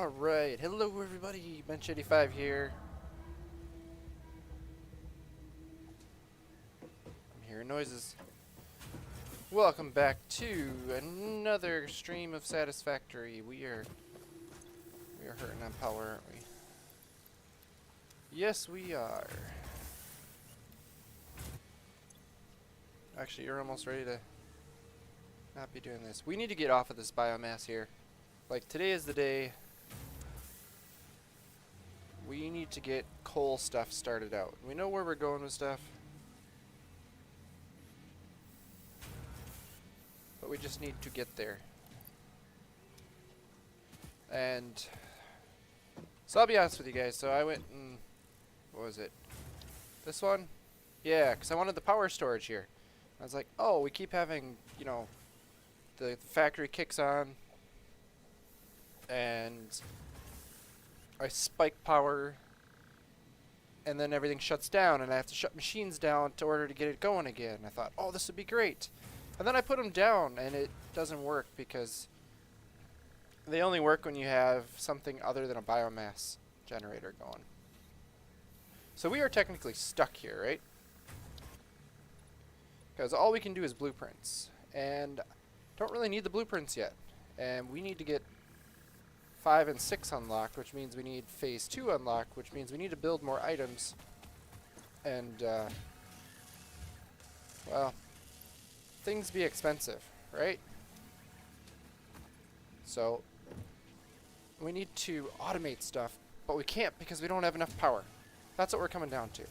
Alright, hello everybody, Benchy here. I'm hearing noises. Welcome back to another stream of Satisfactory. We are hurting on power, aren't we? Yes, we are. Actually, you're almost ready to not be doing this. We need to get off of this biomass here. Like, today is the day. We need to get coal stuff started out. We know where we're going with stuff. But we just need to get there. And so I'll be honest with you guys. So I went and, what was it? This one? Yeah, because I wanted the power storage here. I was like, oh, we keep having, you know, the factory kicks on and I spike power and then everything shuts down and I have to shut machines down in order to get it going again. I thought, oh, this would be great. And then I put them down and it doesn't work because they only work when you have something other than a biomass generator going. So we are technically stuck here, right? Because all we can do is blueprints. And don't really need the blueprints yet. And we need to get 5 and 6 unlocked, which means we need phase 2 unlocked, which means we need to build more items. And, well, things be expensive, right? So we need to automate stuff, but we can't because we don't have enough power. That's what we're coming down to.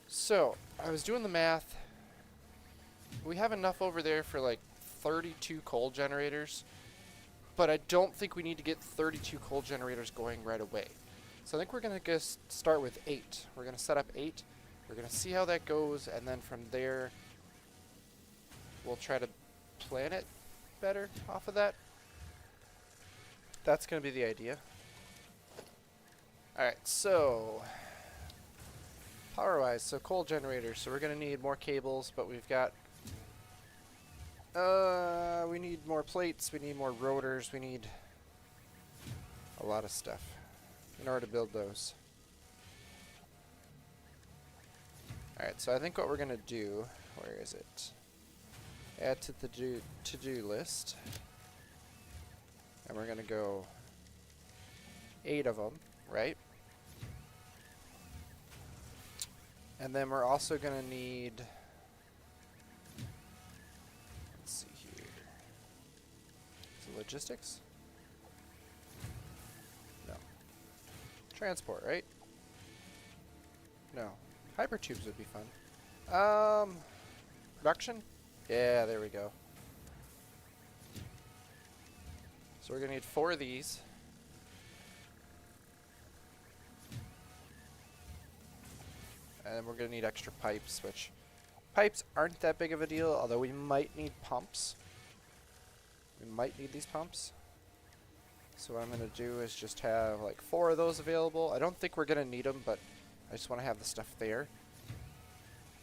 So I was doing the math. We have enough over there for like 32 coal generators, but I don't think we need to get 32 coal generators going right away. So I think we're going to start with 8. We're going to set up 8. We're going to see how that goes, and then from there we'll try to plan it better off of that. That's going to be the idea. Alright, so power-wise, so coal generators. So we're going to need more cables, but we've got we need more plates, we need more rotors, we need a lot of stuff in order to build those. Alright, so I think what we're going to do, where is it? Add to the to-do list. And we're going to go 8 of them, right? And then we're also going to need, let's see here, is it logistics? No. Transport, right? No. Hypertubes would be fun. Production? Yeah, there we go. So we're going to need 4 of these. And we're going to need extra pipes, which pipes aren't that big of a deal, although we might need pumps. We might need these pumps. So what I'm going to do is just have like 4 of those available. I don't think we're going to need them, but I just want to have the stuff there.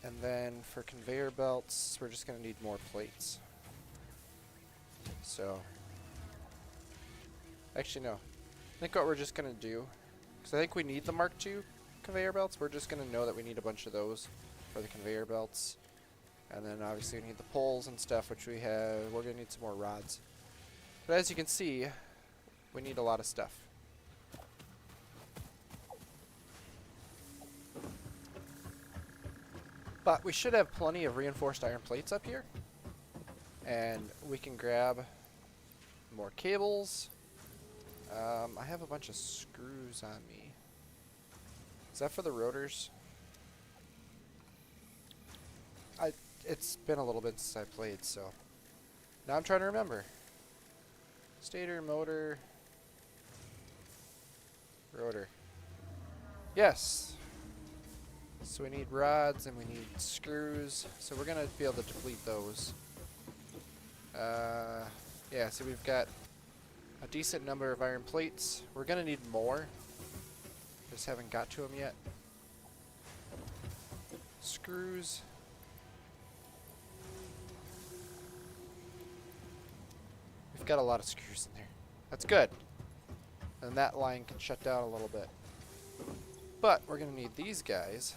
And then for conveyor belts, we're just going to need more plates. So, actually no. I think what we're just going to do, because I think we need the Mark II conveyor belts, we're just going to know that we need a bunch of those for the conveyor belts. And then obviously we need the poles and stuff, which we have. We're going to need some more rods. But as you can see, we need a lot of stuff. But we should have plenty of reinforced iron plates up here. And we can grab more cables. I have a bunch of screws on me. Is that for the rotors? It's been a little bit since I played, so now I'm trying to remember. Stator, motor, rotor. Yes. So we need rods and we need screws. So we're gonna be able to deplete those. Yeah. So we've got a decent number of iron plates. We're gonna need more. Just haven't got to them yet. Screws. We've got a lot of screws in there. That's good. And that line can shut down a little bit. But we're going to need these guys,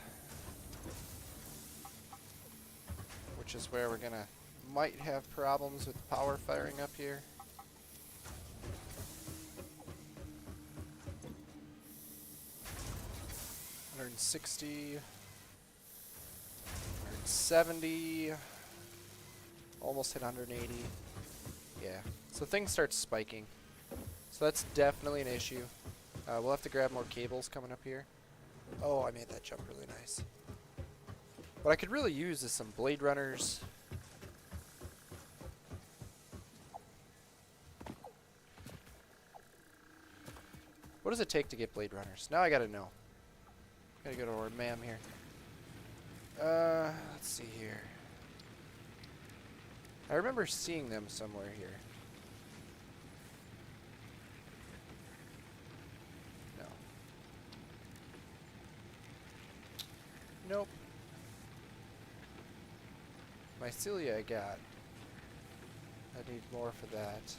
which is where we're going to might have problems with power firing up here. $160, $170, almost hit 180. Yeah, so things start spiking. So that's definitely an issue. We'll have to grab more cables coming up here. Oh, I made that jump really nice. What I could really use is some blade runners. What does it take to get blade runners? Now I gotta know. Gotta go to our ma'am here. Let's see here. I remember seeing them somewhere here. No. Nope. Mycelia I got. I need more for that.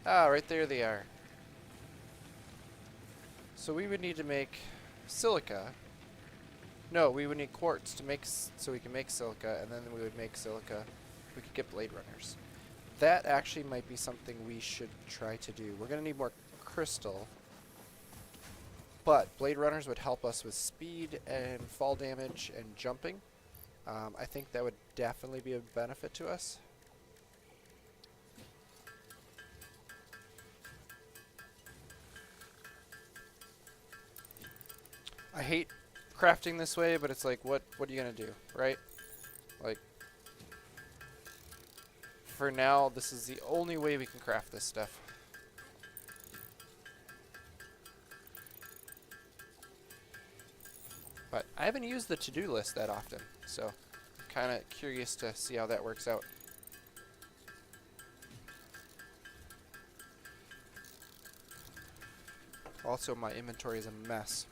Ah, right there they are. So we would need to make silica. No, we would need quartz to make so we can make silica, and then we would make silica. We could get blade runners. That actually might be something we should try to do. We're going to need more crystal. But blade runners would help us with speed and fall damage and jumping. I think that would definitely be a benefit to us. I hate crafting this way, but it's like, what are you gonna do, right? Like, for now, this is the only way we can craft this stuff. But I haven't used the to-do list that often, so I'm kind of curious to see how that works out. Also, my inventory is a mess.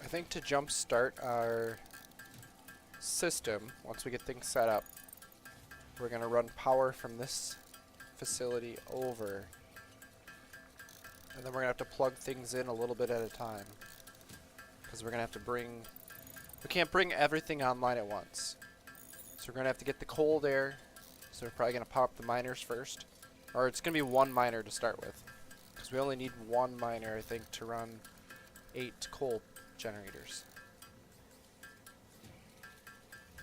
I think to jumpstart our system, once we get things set up, we're going to run power from this facility over. And then we're going to have to plug things in a little bit at a time. Because we're going to have to bring... We can't bring everything online at once. So we're going to have to get the coal there. So we're probably going to pop the miners first. Or it's going to be one miner to start with. Because we only need one miner, I think, to run 8 coal generators.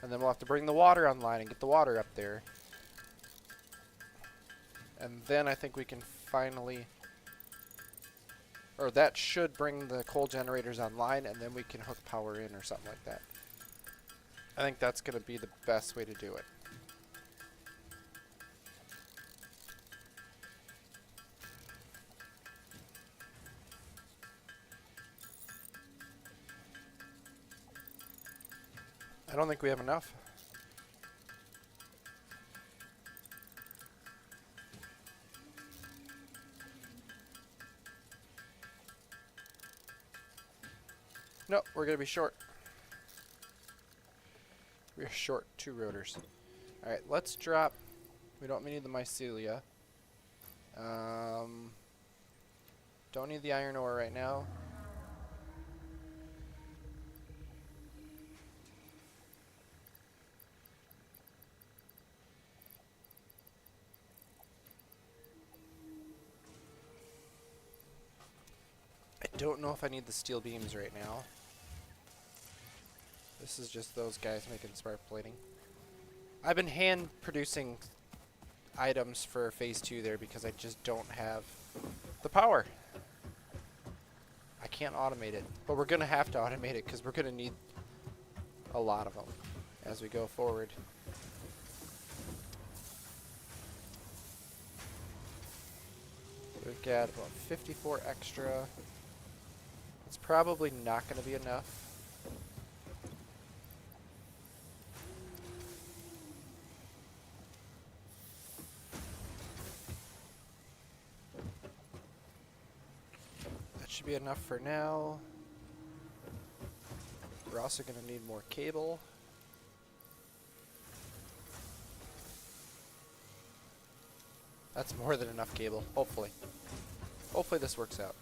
And then we'll have to bring the water online and get the water up there. And then I think we can finally... Or that should bring the coal generators online, and then we can hook power in or something like that. I think that's going to be the best way to do it. I don't think we have enough. No, we're going to be short. We're short 2 rotors. Alright, let's drop... We don't need the mycelia. Don't need the iron ore right now. I don't know if I need the steel beams right now. This is just those guys making spark plating. I've been hand producing items for phase 2 there because I just don't have the power. I can't automate it, but we're going to have to automate it because we're going to need a lot of them as we go forward. We've got about 54 extra. It's probably not going to be enough. Should be enough for now. We're also going to need more cable. That's more than enough cable, hopefully. Hopefully this works out.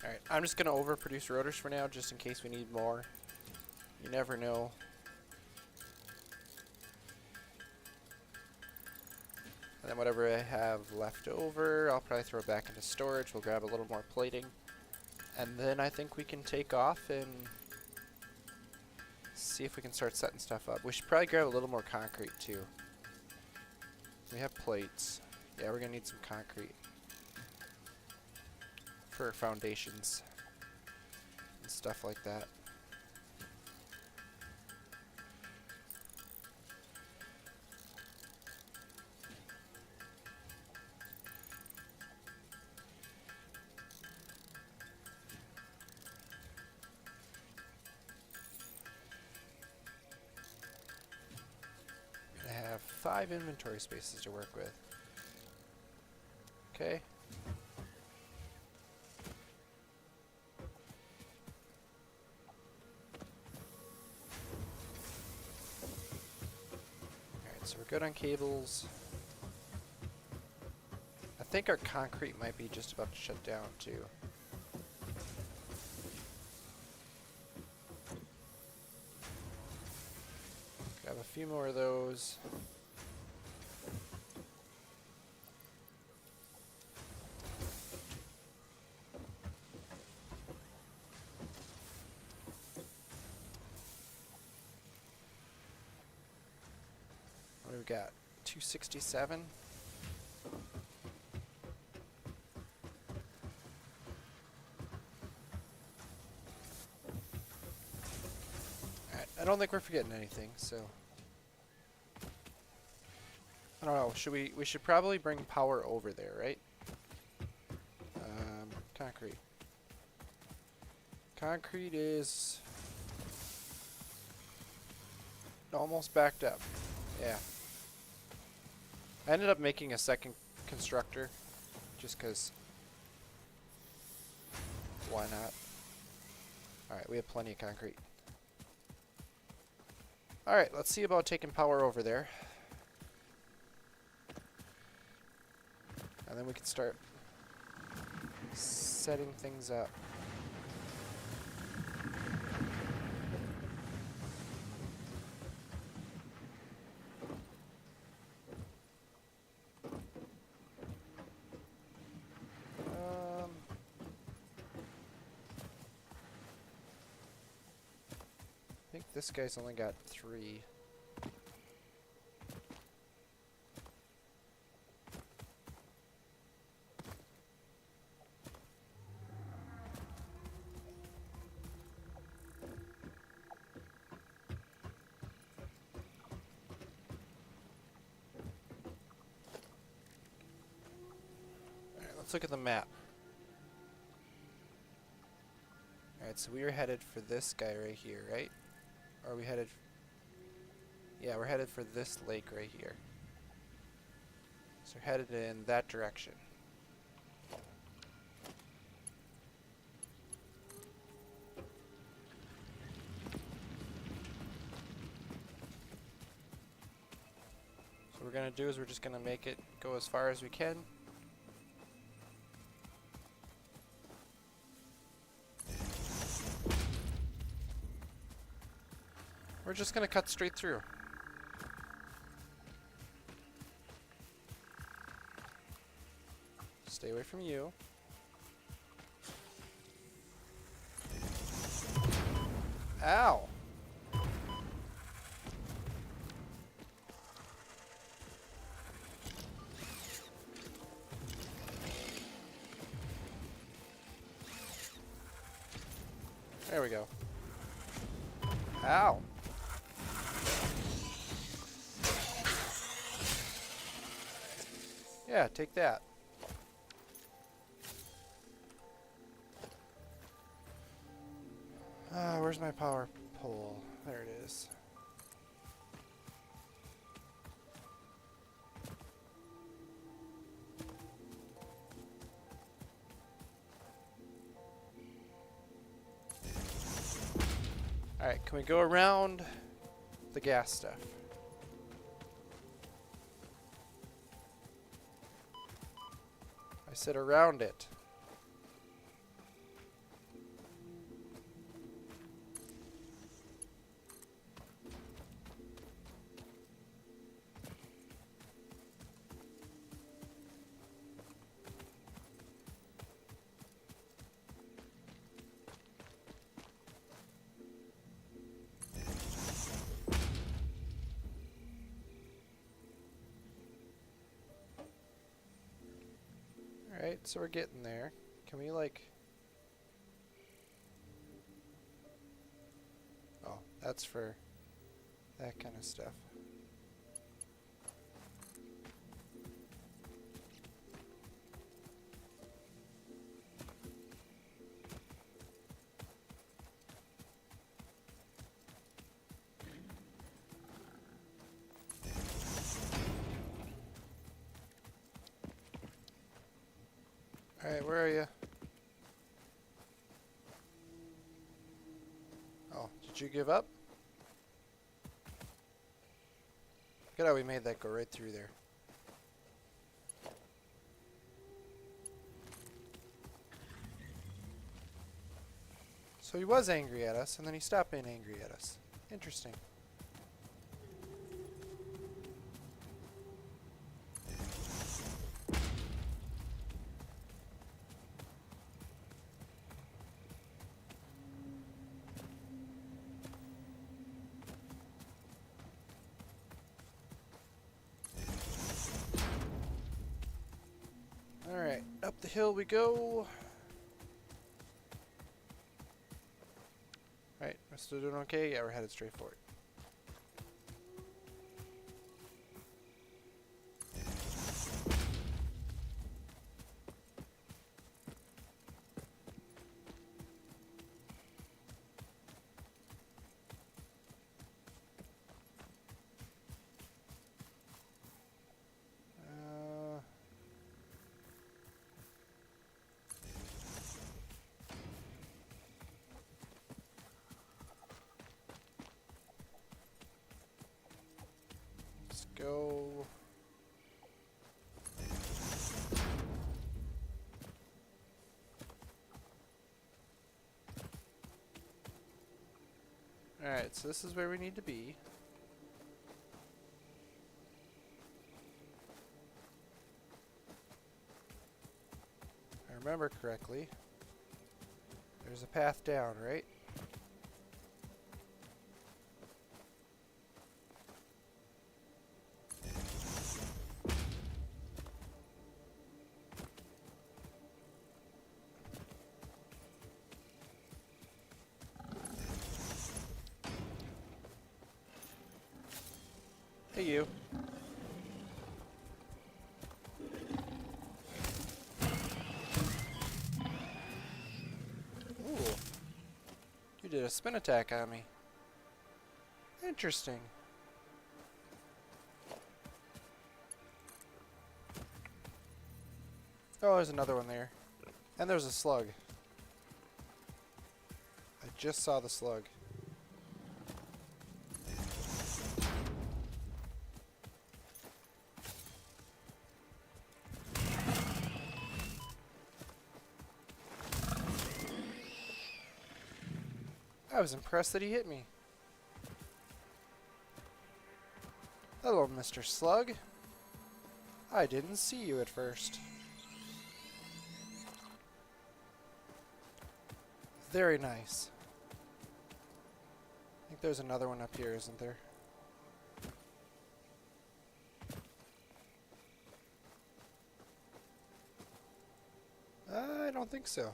Alright, I'm just going to overproduce rotors for now, just in case we need more. You never know. And then whatever I have left over, I'll probably throw back into storage. We'll grab a little more plating. And then I think we can take off and see if we can start setting stuff up. We should probably grab a little more concrete too. We have plates. Yeah, we're going to need some concrete for foundations and stuff like that. I have 5 inventory spaces to work with. Okay. So we're good on cables. I think our concrete might be just about to shut down too. Grab a few more of those. We've got 267. Alright, I don't think we're forgetting anything, so I don't know, we should probably bring power over there, right? Concrete. Concrete is almost backed up. Yeah. I ended up making a second constructor, just because, why not? Alright, we have plenty of concrete. Alright, let's see about taking power over there. And then we can start setting things up. I think this guy's only got 3. Alright, let's look at the map. Alright, so we were headed for this guy right here, right? Or are we headed... Yeah, we're headed for this lake right here. So we're headed in that direction. So what we're going to do is we're just going to make it go as far as we can. We're just going to cut straight through. Stay away from you. Ow! There we go. Ow! Yeah, take that. Where's my power pole? There it is. Alright, can we go around the gas stuff? I said around it. Alright, so we're getting there. Can we, like... Oh, that's for that kind of stuff. Alright, where are you? Oh, did you give up? Look at how we made that go right through there. So he was angry at us, and then he stopped being angry at us. Interesting. Alright, up the hill we go. Alright, we're still doing okay? Yeah, we're headed straight for it. Let's go. Alright, so this is where we need to be. If I remember correctly, there's a path down, right? Hey, you. Ooh. You did a spin attack on me. Interesting. Oh, there's another one there. And there's a slug. I just saw the slug. I was impressed that he hit me. Hello, Mr. Slug. I didn't see you at first. Very nice. I think there's another one up here, isn't there? I don't think so.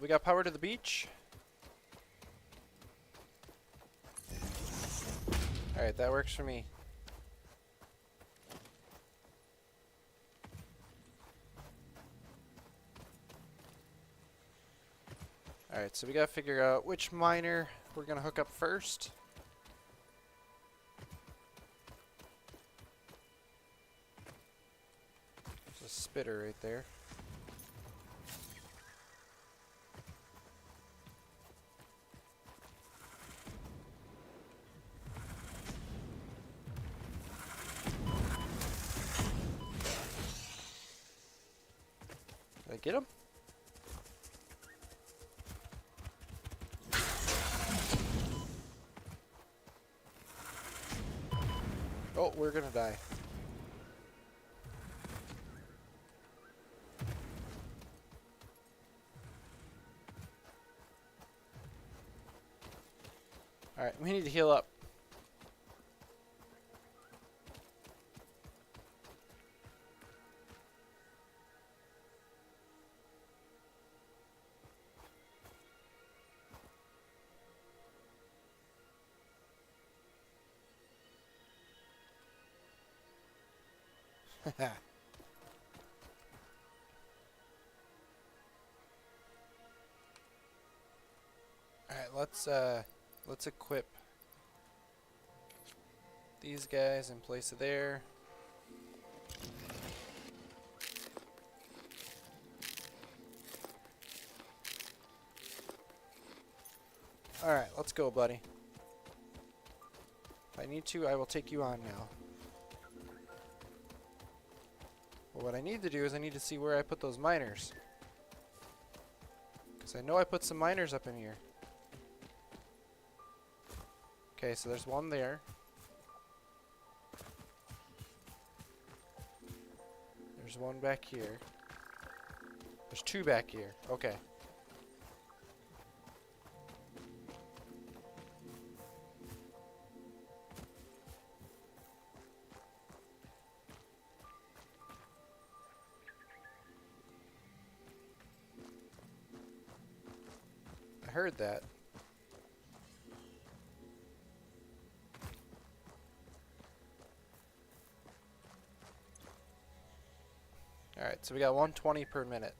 we got power to the beach. Alright, that works for me. Alright, so we gotta figure out which miner we're gonna hook up first. There's a spitter right there. Did I get him? Oh, we're gonna die. Alright, we need to heal up. Alright, let's equip these guys in place of there. Alright, let's go, buddy. If I need to, I will take you on now. But what I need to do is I need to see where I put those miners. Because I know I put some miners up in here. Okay, so there's one there. There's one back here. There's two back here. Okay. I heard that. Alright, so we got 120 per minute.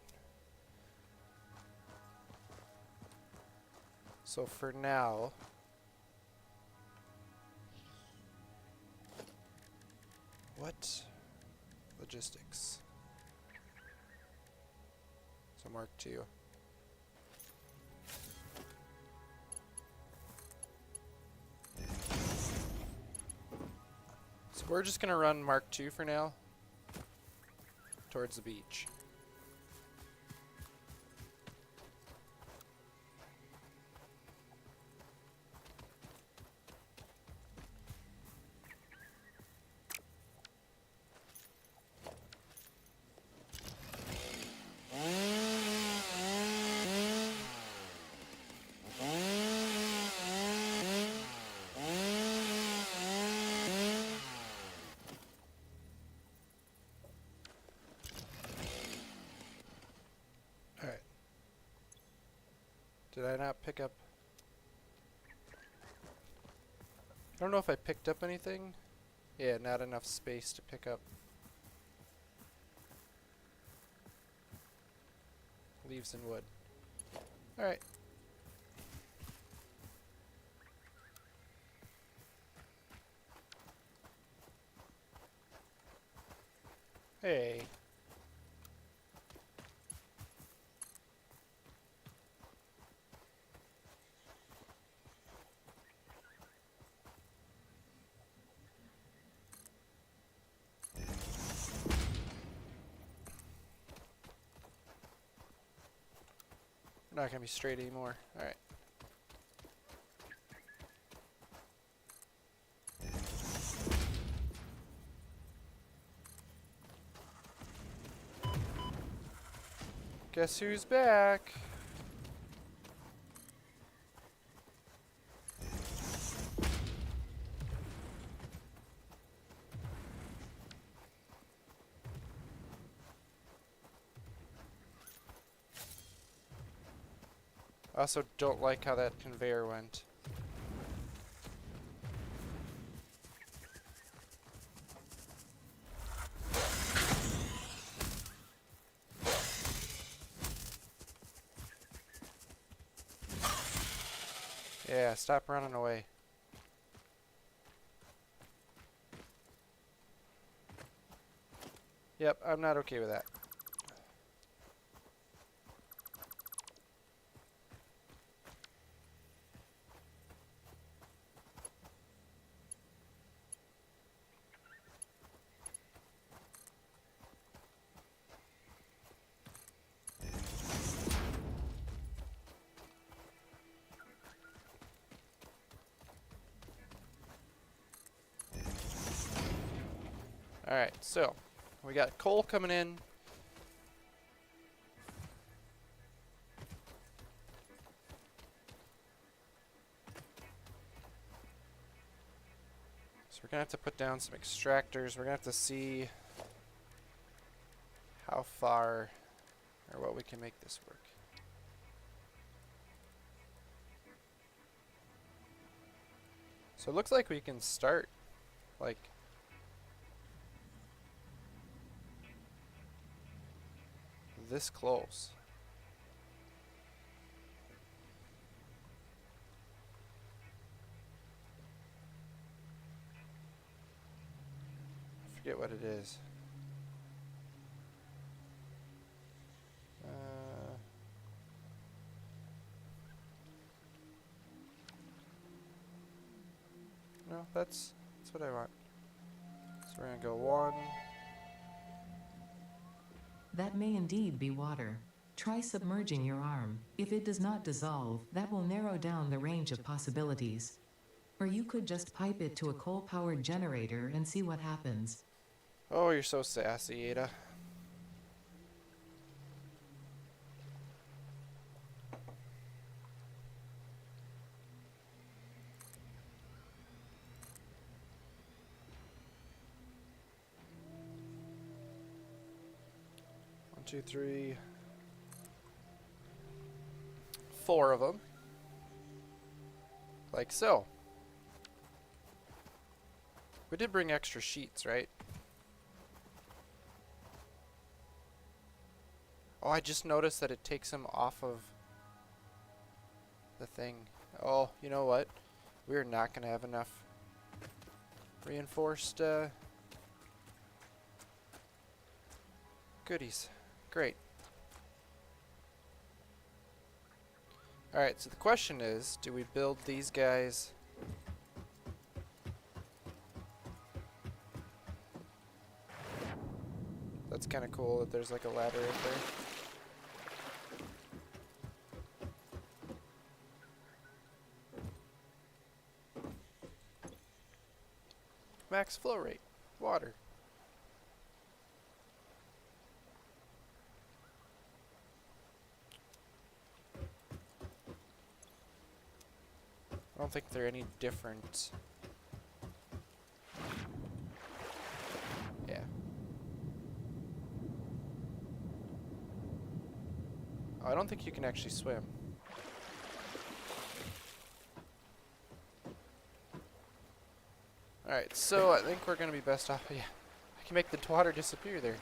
So for now, what? Logistics. So Mark II. So we're just gonna run Mark II for now. Towards the beach. Alright. Did I not pick up? I don't know if I picked up anything. Yeah, not enough space to pick up leaves and wood. Alright. Hey. We're not gonna be straight anymore. Alright. Guess who's back? I also don't like how that conveyor went. Yeah, stop running away. Yep, I'm not okay with that. Alright, so we got coal coming in. So we're going to have to put down some extractors. We're going to have to see how far or what we can make this work. So it looks like we can start like this close. I forget what it is. No, that's what I want. So we're gonna go 1. That may indeed be water. Try submerging your arm. If it does not dissolve, that will narrow down the range of possibilities. Or you could just pipe it to a coal-powered generator and see what happens. Oh, you're so sassy, Ada. One, two, three, 4 of them. Like so. We did bring extra sheets, right? Oh, I just noticed that it takes them off of the thing. Oh, you know what? We're not going to have enough reinforced goodies. Great. Alright, so the question is, do we build these guys? That's kind of cool that there's like a ladder right there. Max flow rate. Water. I don't think they're any different. Yeah. Oh, I don't think you can actually swim. Alright, so I think we're going to be best off. Yeah, I can make the water disappear there.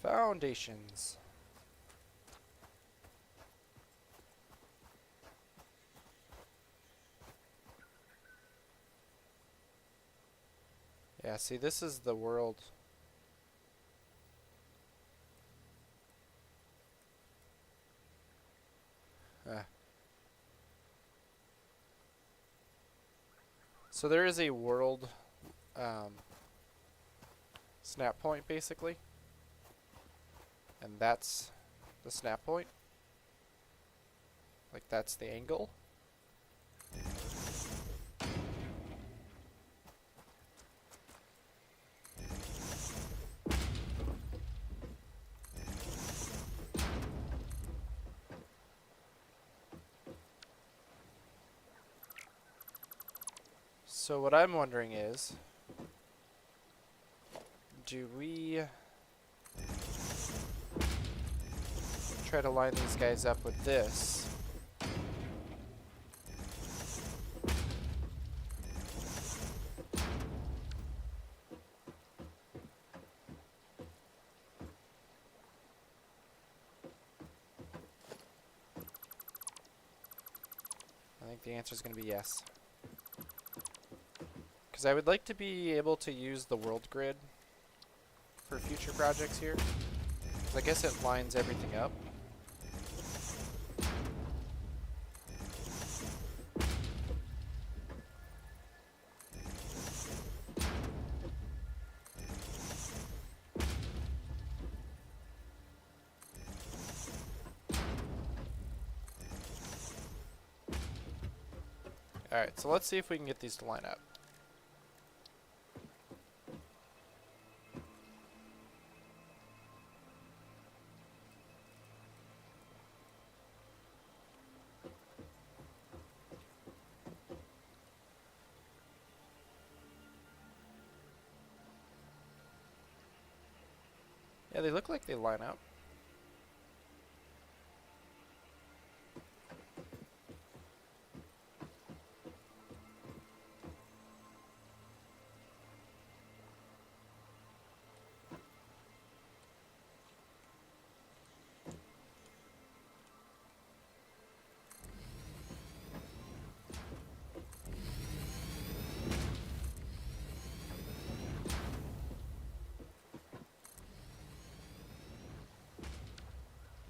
Foundations. Yeah, see, this is the world. So there is a world snap point, basically. And that's the snap point. Like, that's the angle. So what I'm wondering is, do we try to line these guys up with this. I think the answer is going to be yes. Because I would like to be able to use the world grid for future projects here. 'Cause I guess it lines everything up. Alright, so let's see if we can get these to line up. Yeah, they look like they line up.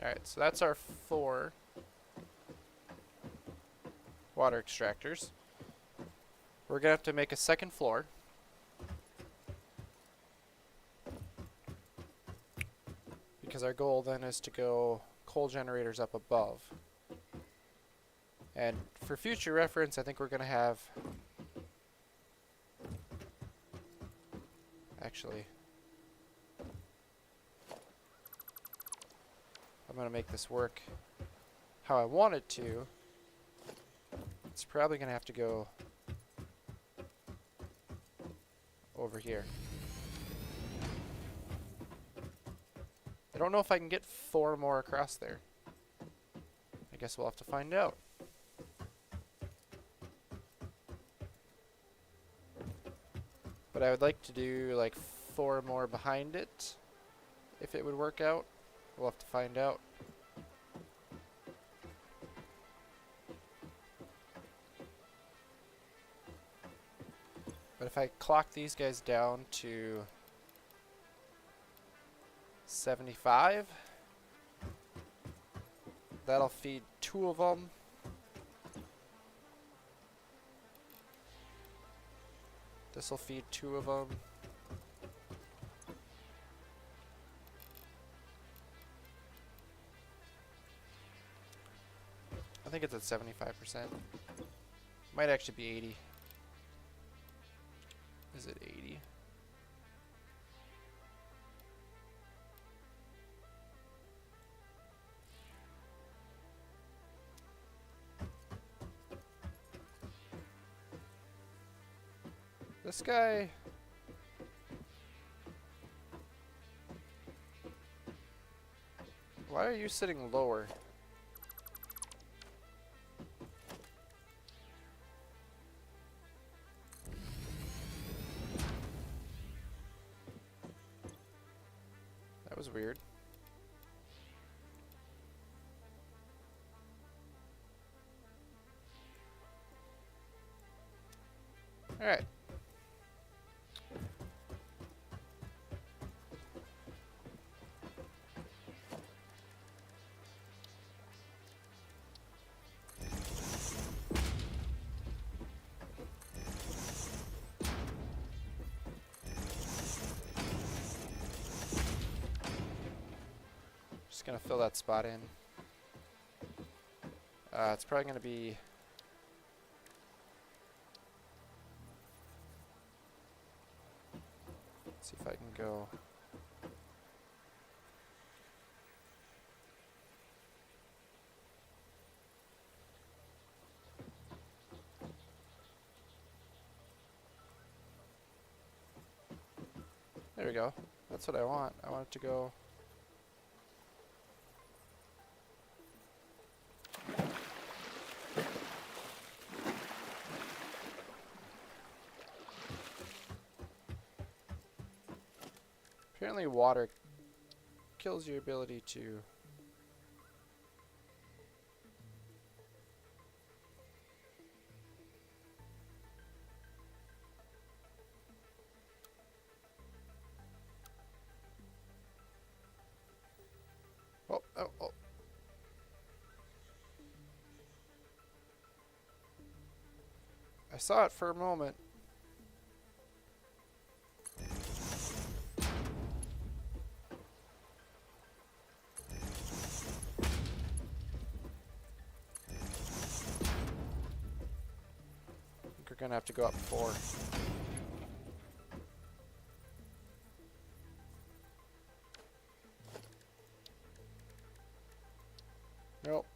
Alright, so that's our 4 water extractors. We're going to have to make a second floor. Because our goal then is to go coal generators up above. And for future reference, I think we're going to have... Actually... I'm going to make this work how I want it to. It's probably going to have to go over here. I don't know if I can get 4 more across there. I guess we'll have to find out. But I would like to do like 4 more behind it, if it would work out. We'll have to find out. But if I clock these guys down to 75, that'll feed 2 of them. This will feed 2 of them. I think it's at 75%. Might actually be 80. Is it 80? This guy... Why are you sitting lower? That was weird. Alright. Just gonna fill that spot in. It's probably gonna be... Let's see if I can go... There we go. That's what I want. I want it to go... Apparently water kills your ability to... Oh, oh, oh. I saw it for a moment. I think we're gonna have to go up 4. Nope.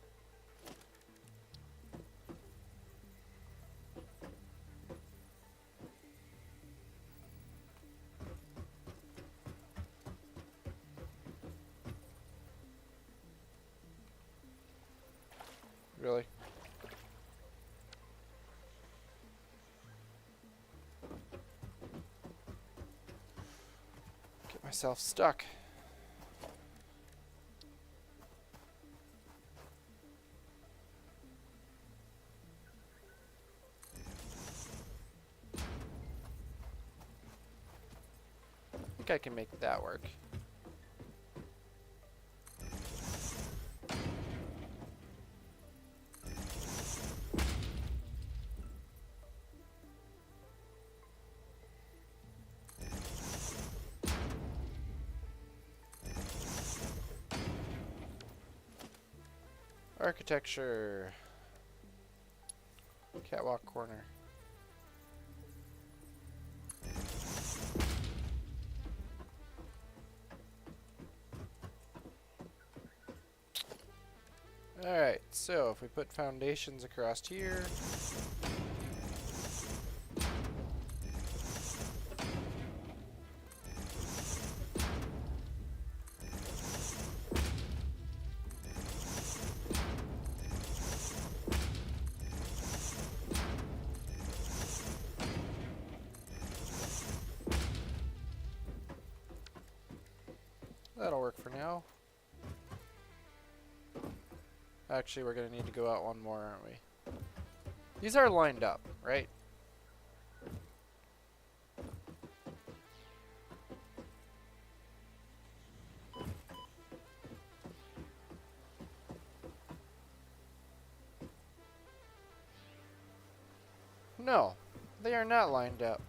Really? Get myself stuck. I think I can make that work. Architecture. Catwalk corner. Alright, so if we put foundations across here. That'll work for now. Actually, we're going to need to go out one more, aren't we? These are lined up, right? No, they are not lined up.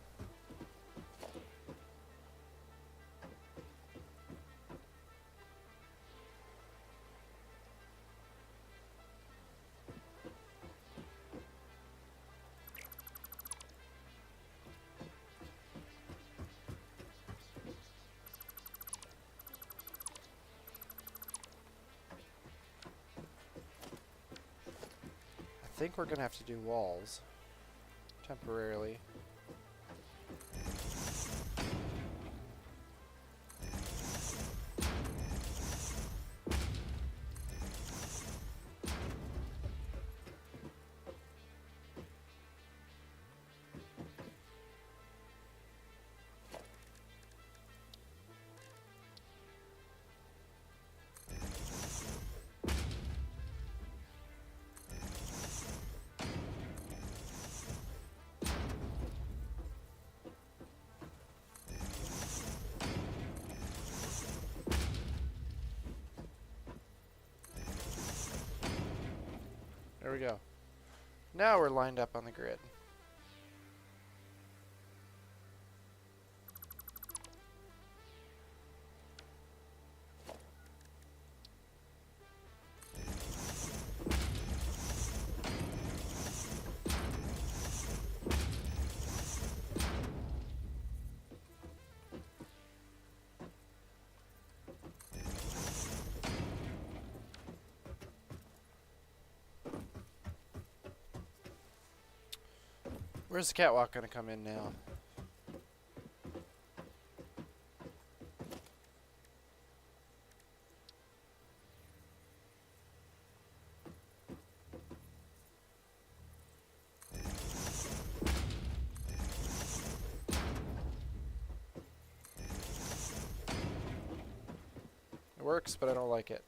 I think we're going to have to do walls temporarily. There we go. Now we're lined up on the grid. Where's the catwalk gonna come in now? works, but I don't like it.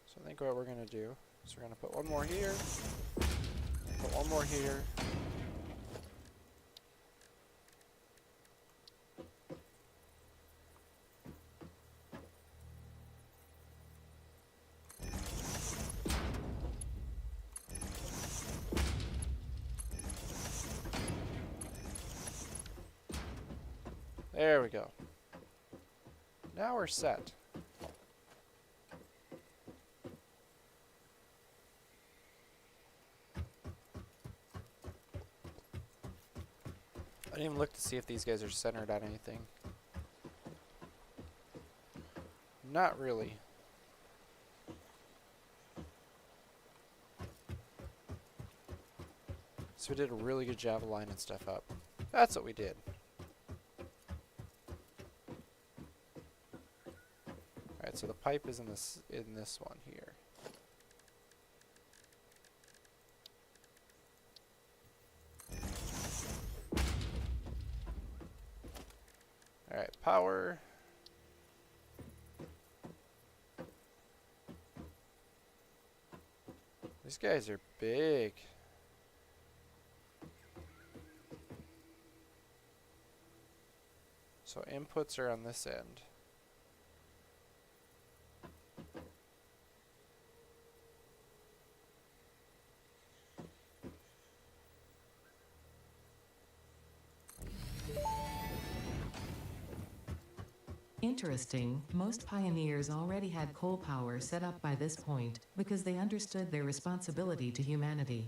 So I think what we're going to do is we're going to put one more here, put one more here. There we go. Now we're set. I didn't even look to see if these guys are centered on anything. Not really. So we did a really good job of lining stuff up. That's what we did. Alright, so the pipe is in this one here. Alright, power. These guys are big. So inputs are on this end. Interesting, most pioneers already had coal power set up by this point, because they understood their responsibility to humanity.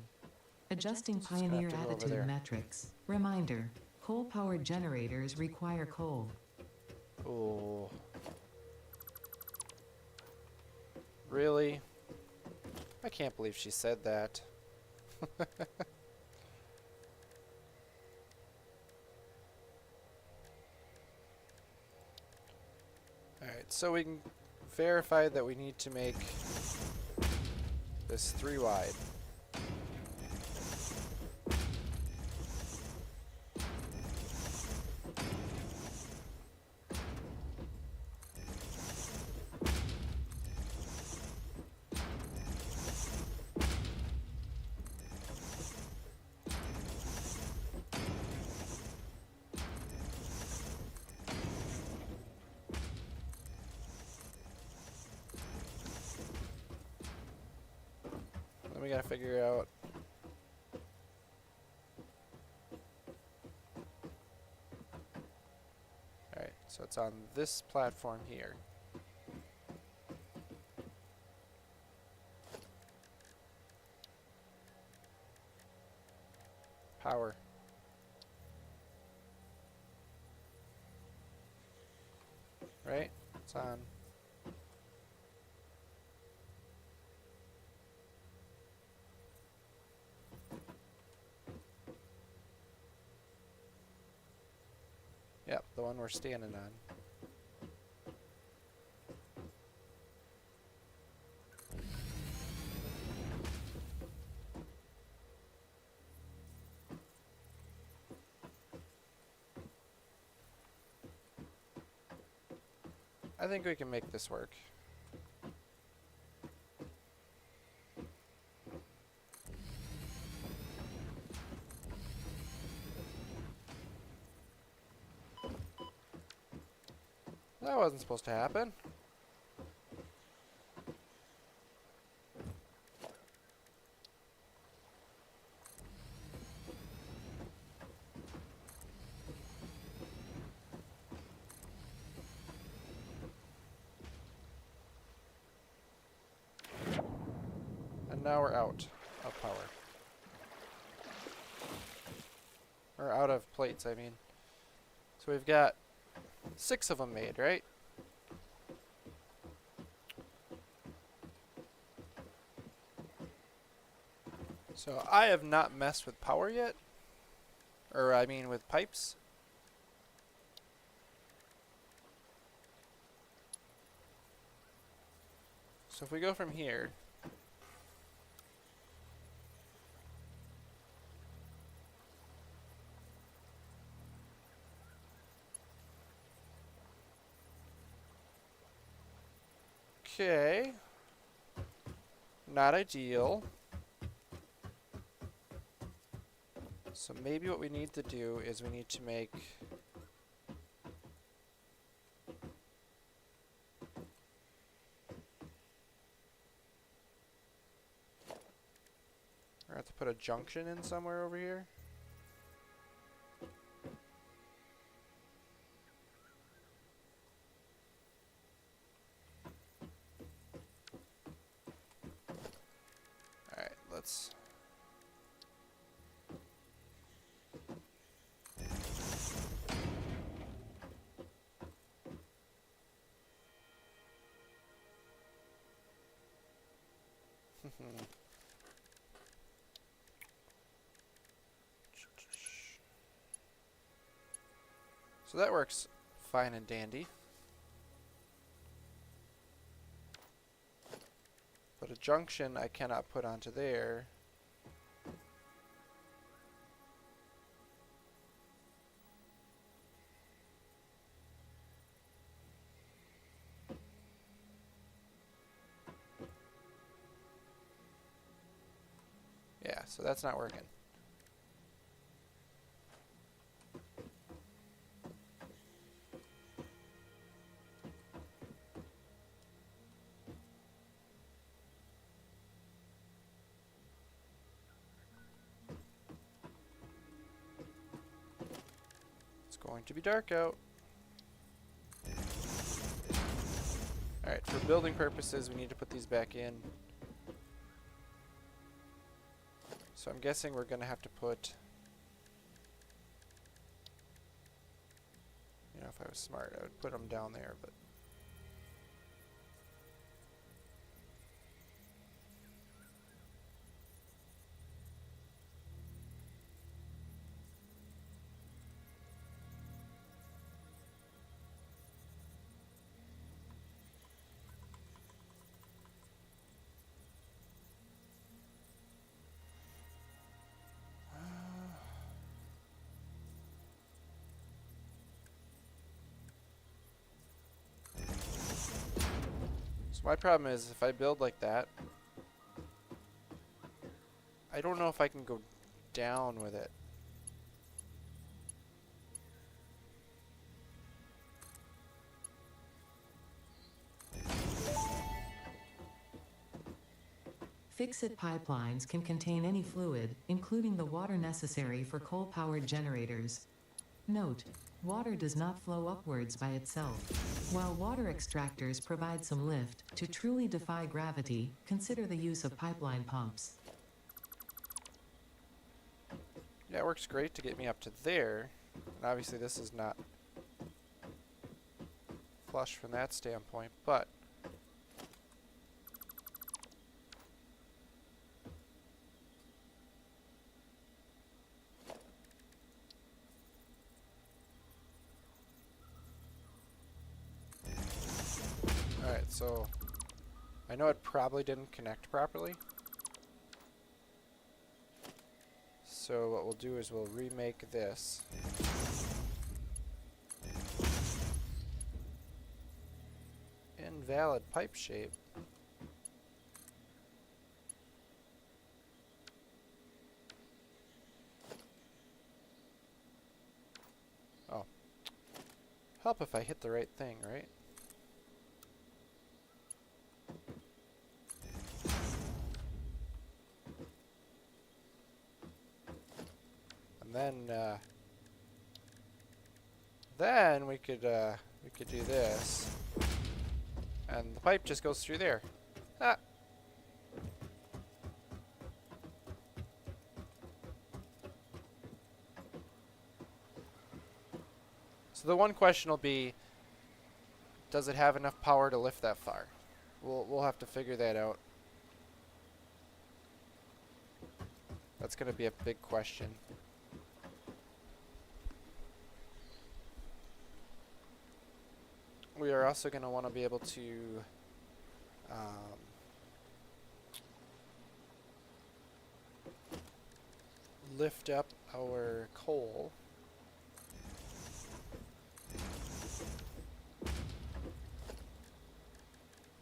Adjusting So it's gonna have pioneer to go over attitude there. metrics. Reminder, coal-powered generators require coal. Oh. Really? I can't believe she said that. Alright, so we can verify that we need to make this 3 wide. Then we gotta figure out alright, so it's on this platform here. Power. Right? It's on. Yep, the one we're standing on. I think we can make this work. That wasn't supposed to happen. And now we're out of power. Or out of plates, I mean. So we've got 6 of them made, right? So I have not messed with power yet. Or I mean with pipes. So if we go from here, Okay. Not ideal. So maybe what we need to do is we need to make... I have to put a junction in somewhere over here. Alright, let's... So that works fine and dandy. But a junction I cannot put onto there. Yeah, so that's not working. It's going to be dark out. Alright, for building purposes, we need to put these back in. So I'm guessing we're going to have to put... You know, if I was smart, I would put them down there, but... So my problem is, if I build like that, I don't know if I can go down with it. Fix-it pipelines can contain any fluid, including the water necessary for coal-powered generators. Note: water does not flow upwards by itself. While water extractors provide some lift, to truly defy gravity, consider the use of pipeline pumps. Yeah, it works great to get me up to there. And obviously this is not flush from that standpoint, but... Alright, so... I know it probably didn't connect properly. So what we'll do is we'll remake this. Invalid pipe shape. Oh. Help if I hit the right thing, right? And then we could do this, and the pipe just goes through there. Ah. So the one question will be, does it have enough power to lift that far? We'll have to figure that out. That's going to be a big question. We are also going to want to be able to lift up our coal.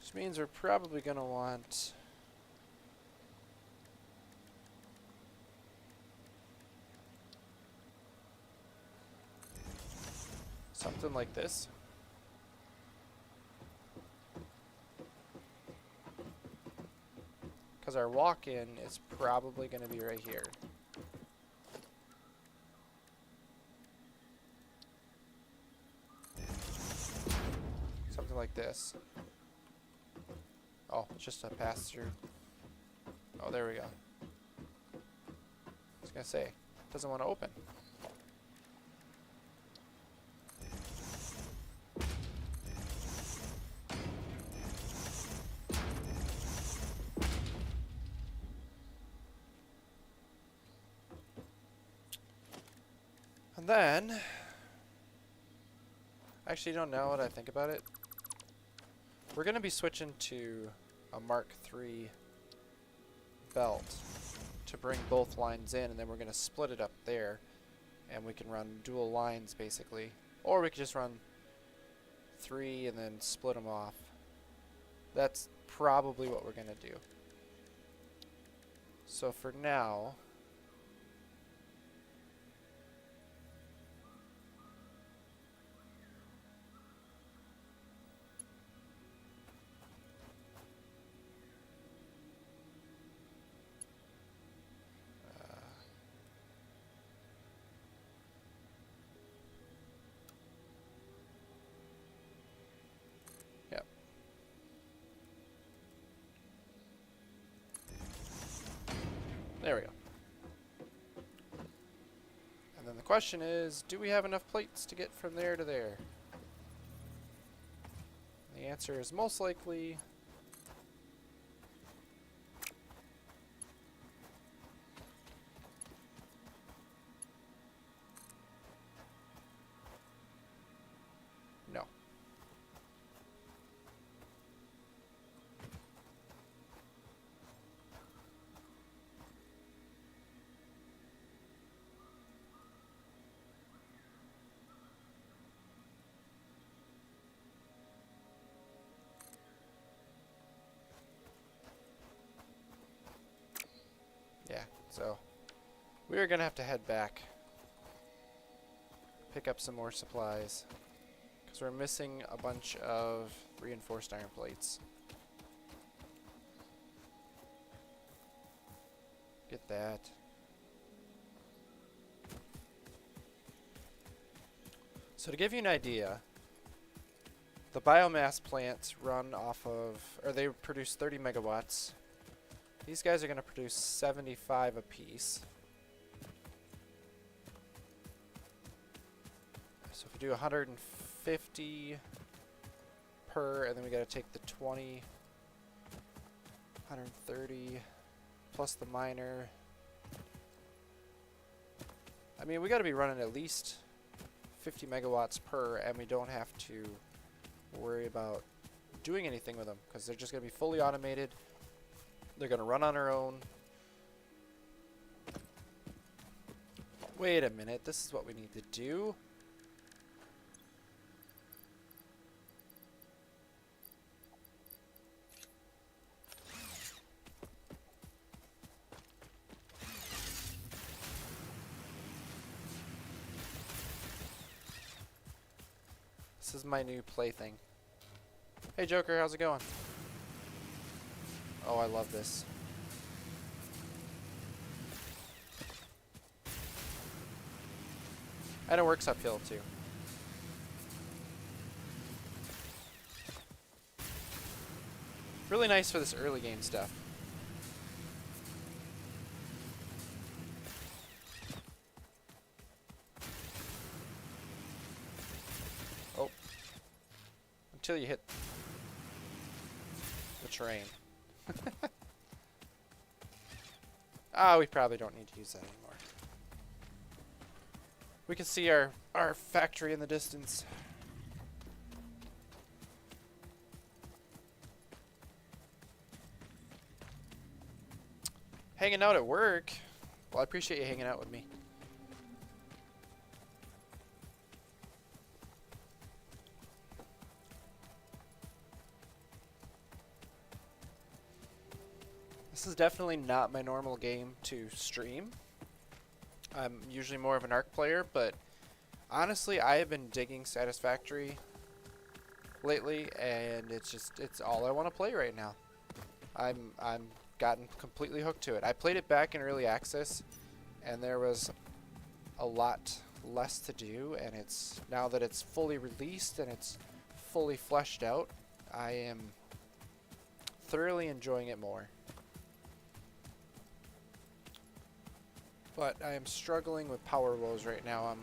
Just means we're probably going to want something like this. Because our walk-in is probably going to be right here. Something like this. Oh, it's just a pass-through. Oh, there we go. I was going to say, it doesn't want to open. And then, actually, don't know what I think about it. We're going to be switching to a Mark III belt to bring both lines in, and then we're going to split it up there, and we can run dual lines basically. Or we could just run 3 and then split them off. That's probably what we're going to do. So for now, there we go. And then the question is, do we have enough plates to get from there to there? The answer is most likely no. Yeah, so we're gonna have to head back, pick up some more supplies, because we're missing a bunch of reinforced iron plates. Get that. So to give you an idea, the biomass plants run off of, or they produce 30 megawatts. These guys are going to produce 75 apiece. So if we do 150 per, and then we got to take the 20, 130, plus the miner. I mean, we got to be running at least 50 megawatts per, and we don't have to worry about doing anything with them, because they're just going to be fully automated. They're going to run on their own. Wait a minute, this is what we need to do. This is my new plaything. Hey Joker, how's it going? Oh, I love this. And it works uphill too. Really nice for this early game stuff. Oh. Until you hit the terrain. Ah, we probably don't need to use that anymore. We can see our factory in the distance. Hanging out at work? Well, I appreciate you hanging out with me. This is definitely not my normal game to stream. I'm usually more of an Arc player, but honestly, I have been digging Satisfactory lately, and it's all I want to play right now. I'm gotten completely hooked to it. I played it back in early access, and there was a lot less to do, and it's now that it's fully released and it's fully fleshed out, I am thoroughly enjoying it more. But I am struggling with power woes right now on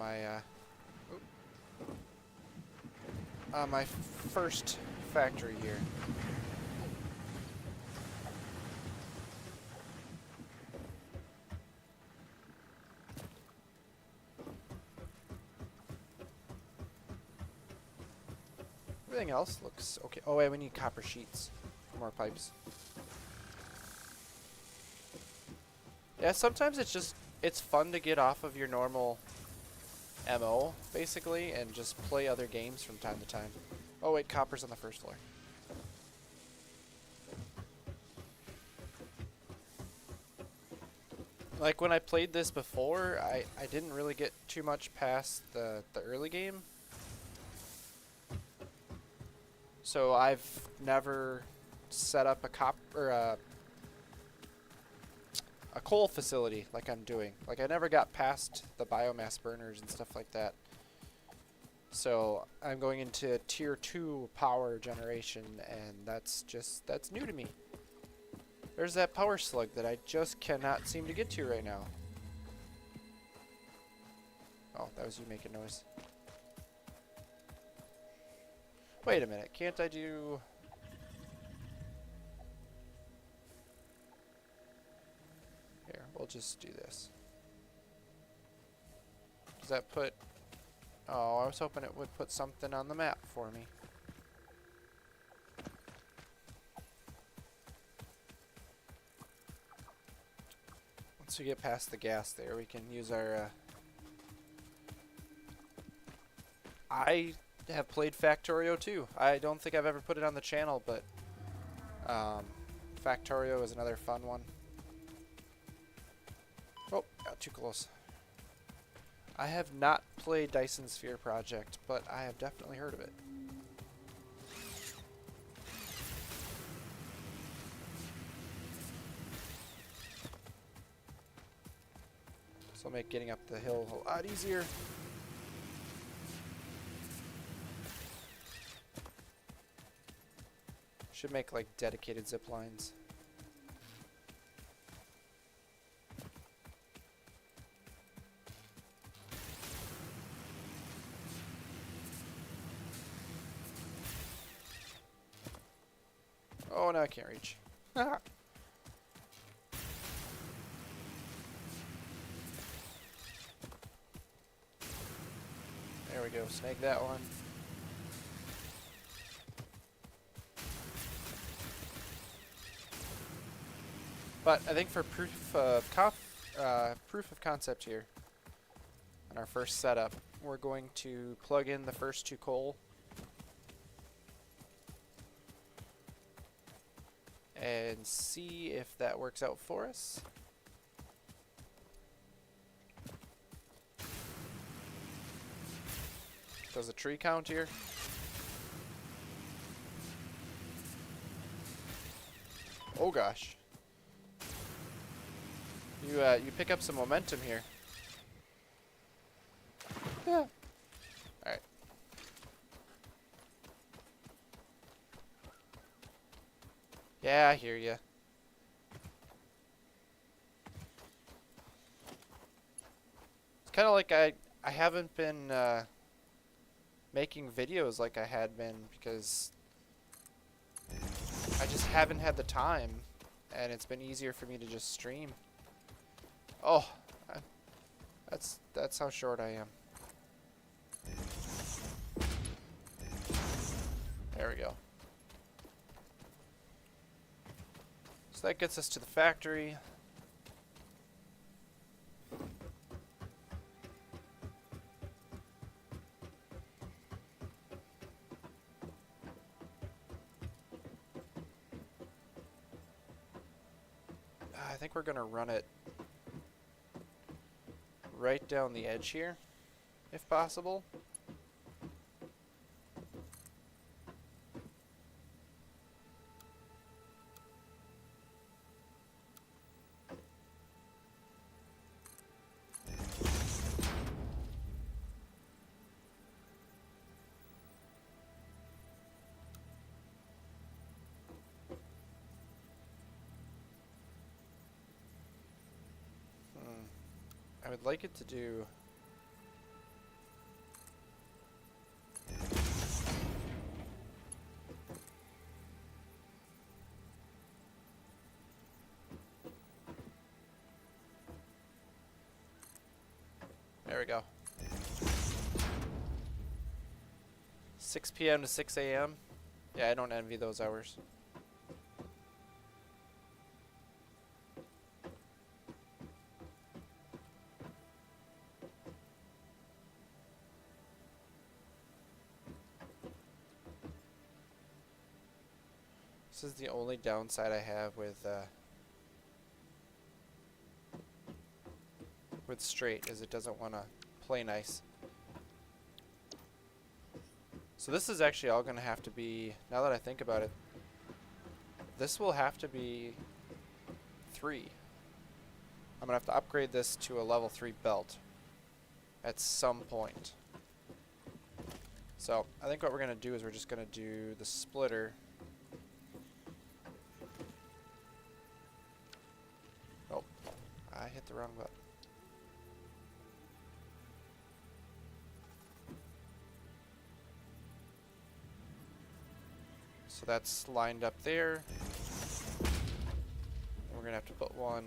my first factory here. Everything else looks okay. Oh wait, we need copper sheets for more pipes. Yeah, sometimes it's fun to get off of your normal MO, basically, and just play other games from time to time. Oh wait, copper's on the first floor. Like when I played this before, I didn't really get too much past the early game. So I've never set up a coal facility like I'm doing. Like I never got past the biomass burners and stuff like that. So I'm going into tier 2 power generation, and that's new to me. There's that power slug that I just cannot seem to get to right now. Oh, that was you making noise. Wait a minute, can't I do... Here, we'll just do this. Does that put... Oh, I was hoping it would put something on the map for me. Once we get past the gas there, we can use our... I have played Factorio too. I don't think I've ever put it on the channel, but Factorio is another fun one. Oh, got too close. I have not played Dyson Sphere Project, but I have definitely heard of it. This will make getting up the hill a lot easier. Should make like dedicated zip lines. Oh, no, I can't reach. There we go, snag that one. But I think for proof of concept here, on our first setup, we're going to plug in the first 2 coal and see if that works out for us. Does a tree count here? Oh gosh. You pick up some momentum here. Yeah. Alright. Yeah, I hear ya. It's kind of like I haven't been making videos like I had been because I just haven't had the time, and it's been easier for me to just stream. Oh, that's how short I am. There we go. So that gets us to the factory. think we're gonna run it right down the edge here, if possible. I would like it to do... There we go. 6 p.m. to 6 a.m. Yeah, I don't envy those hours. This is the only downside I have with straight, is it doesn't want to play nice. So this is actually all going to have to be, now that I think about it, this will have to be 3. I'm going to have to upgrade this to a level 3 belt at some point. So I think what we're going to do is we're just going to do the splitter. Oh, I hit the wrong button. So that's lined up there. And we're gonna have to put one.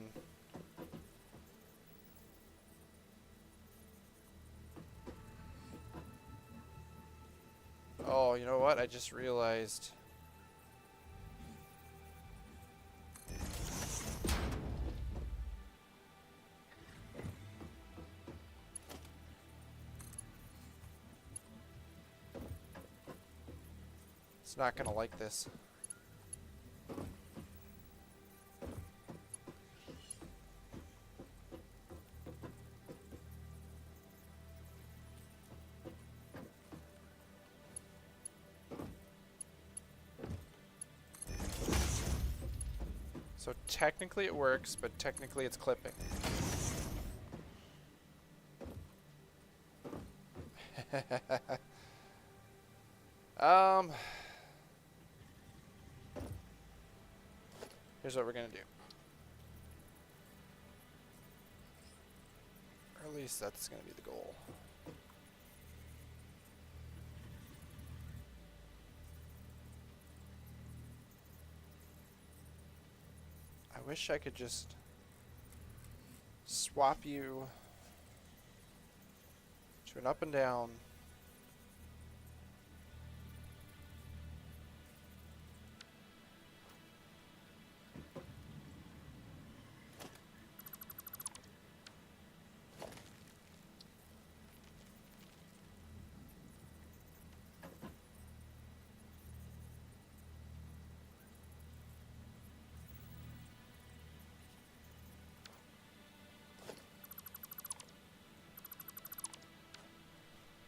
Oh, you know what? I just realized. It's not gonna like this. So technically it works, but technically it's clipping. Here's what we're gonna do. Or at least that's gonna be the goal. I wish I could just swap you to an up and down.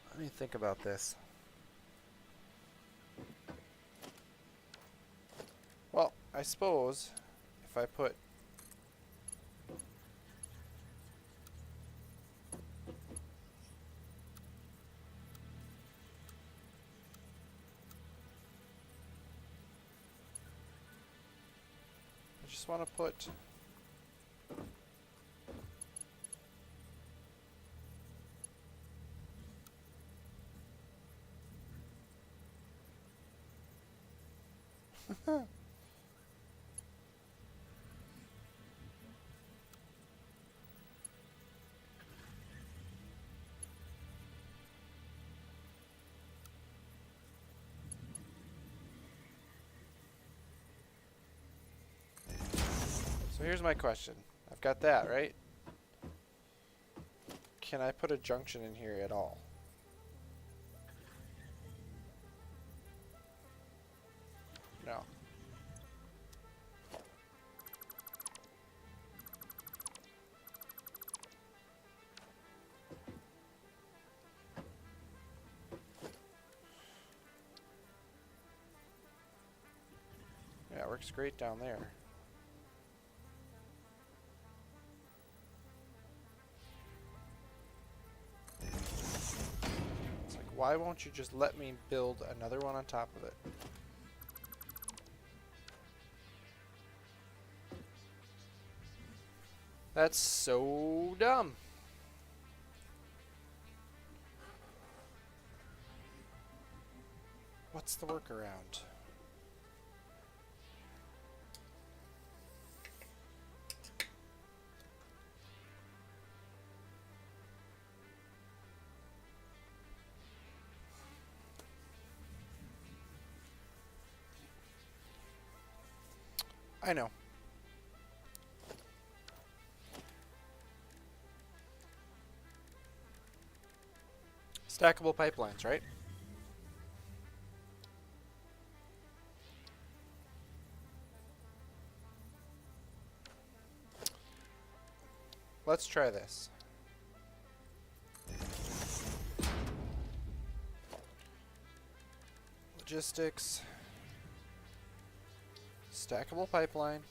Let me think about this. Well, I suppose if I put I just want to put So here's my question. I've got that, right? Can I put a junction in here at all? No. works great down there. It's like, why won't you just let me build another one on top of it? That's so dumb. What's the workaround? I know. Stackable pipelines, right? Let's try this. Logistics. Stackable pipeline.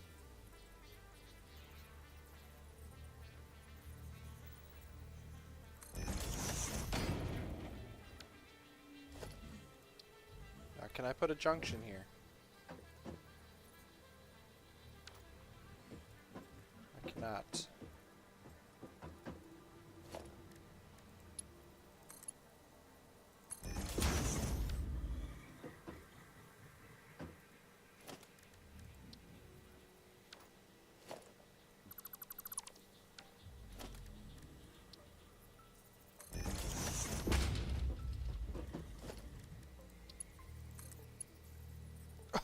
Now, can I put a junction here? I cannot.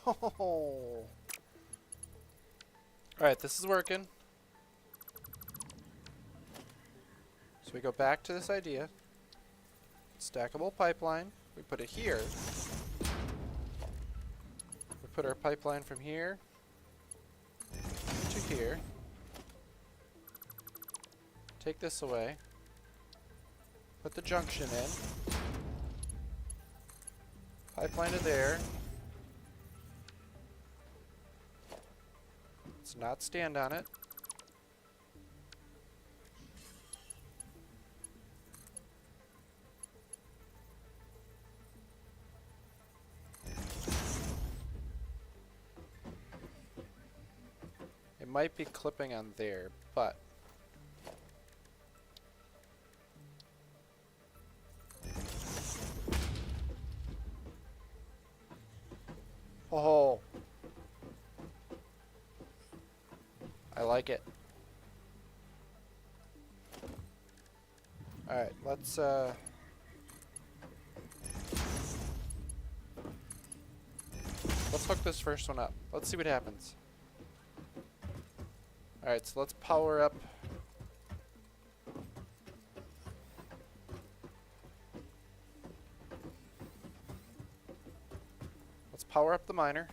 Oh. Alright, this is working. So we go back to this idea. Stackable pipeline. We put it here. We put our pipeline from here to here. Take this away. Put the junction in. Pipeline to there. Let's not stand on it. It might be clipping on there, but oh, I like it. Alright, let's hook this first one up. Let's see what happens. Alright, so let's power up. Let's power up the miner.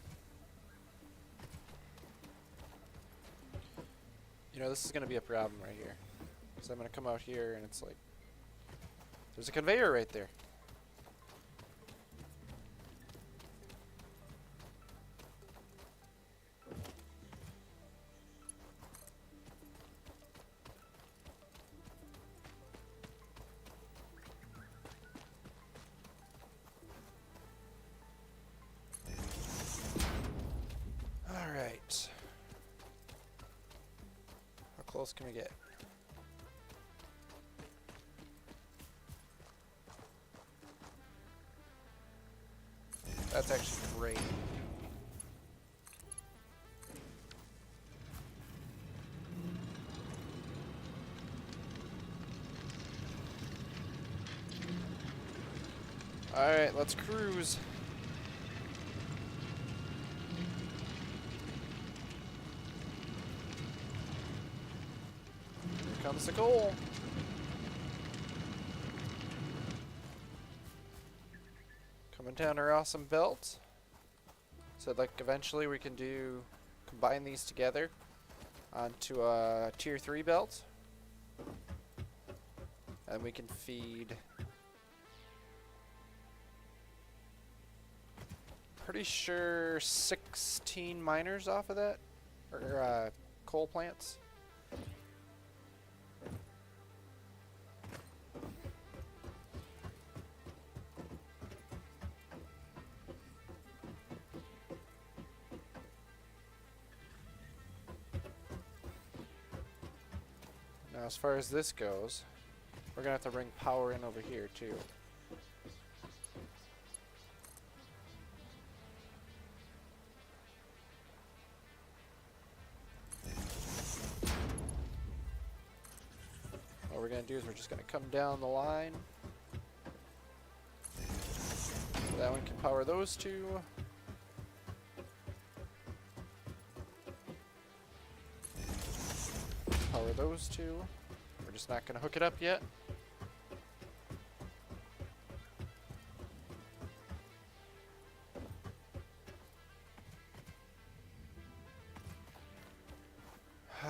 You know, this is going to be a problem right here. Because I'm going to come out here and it's like, there's a conveyor right there. Alright. How close can we get? That's actually great. Alright, let's cruise. Here comes the goal. Coming down our awesome belt. So like eventually we can combine these together onto a tier 3 belt. And we can feed pretty sure 16 miners off of that, or coal plants. Now, as far as this goes, we're gonna have to bring power in over here too. What we're gonna do is we're just gonna come down the line. That one can power those two. Power those two. We're just not gonna hook it up yet.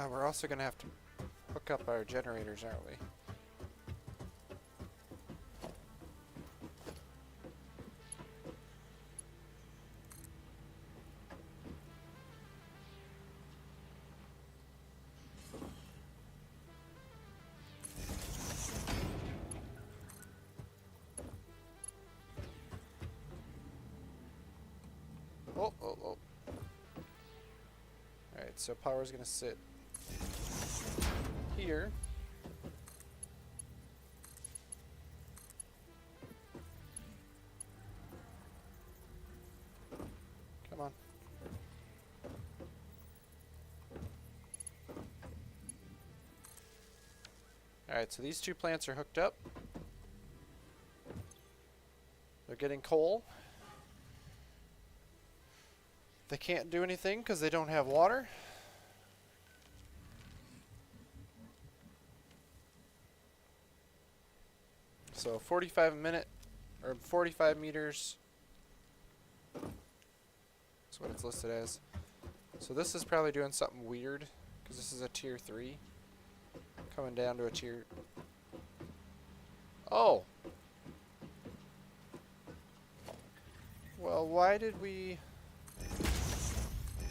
We're also gonna have to hook up our generators, aren't we? Oh, oh, oh. Alright, so power's gonna sit here. Come on. Alright, so these two plants are hooked up. They're getting coal. They can't do anything because they don't have water. So 45 a minute, or 45 meters. That's what it's listed as. So this is probably doing something weird because this is a tier 3. Coming down to a tier... Oh! Well, why did we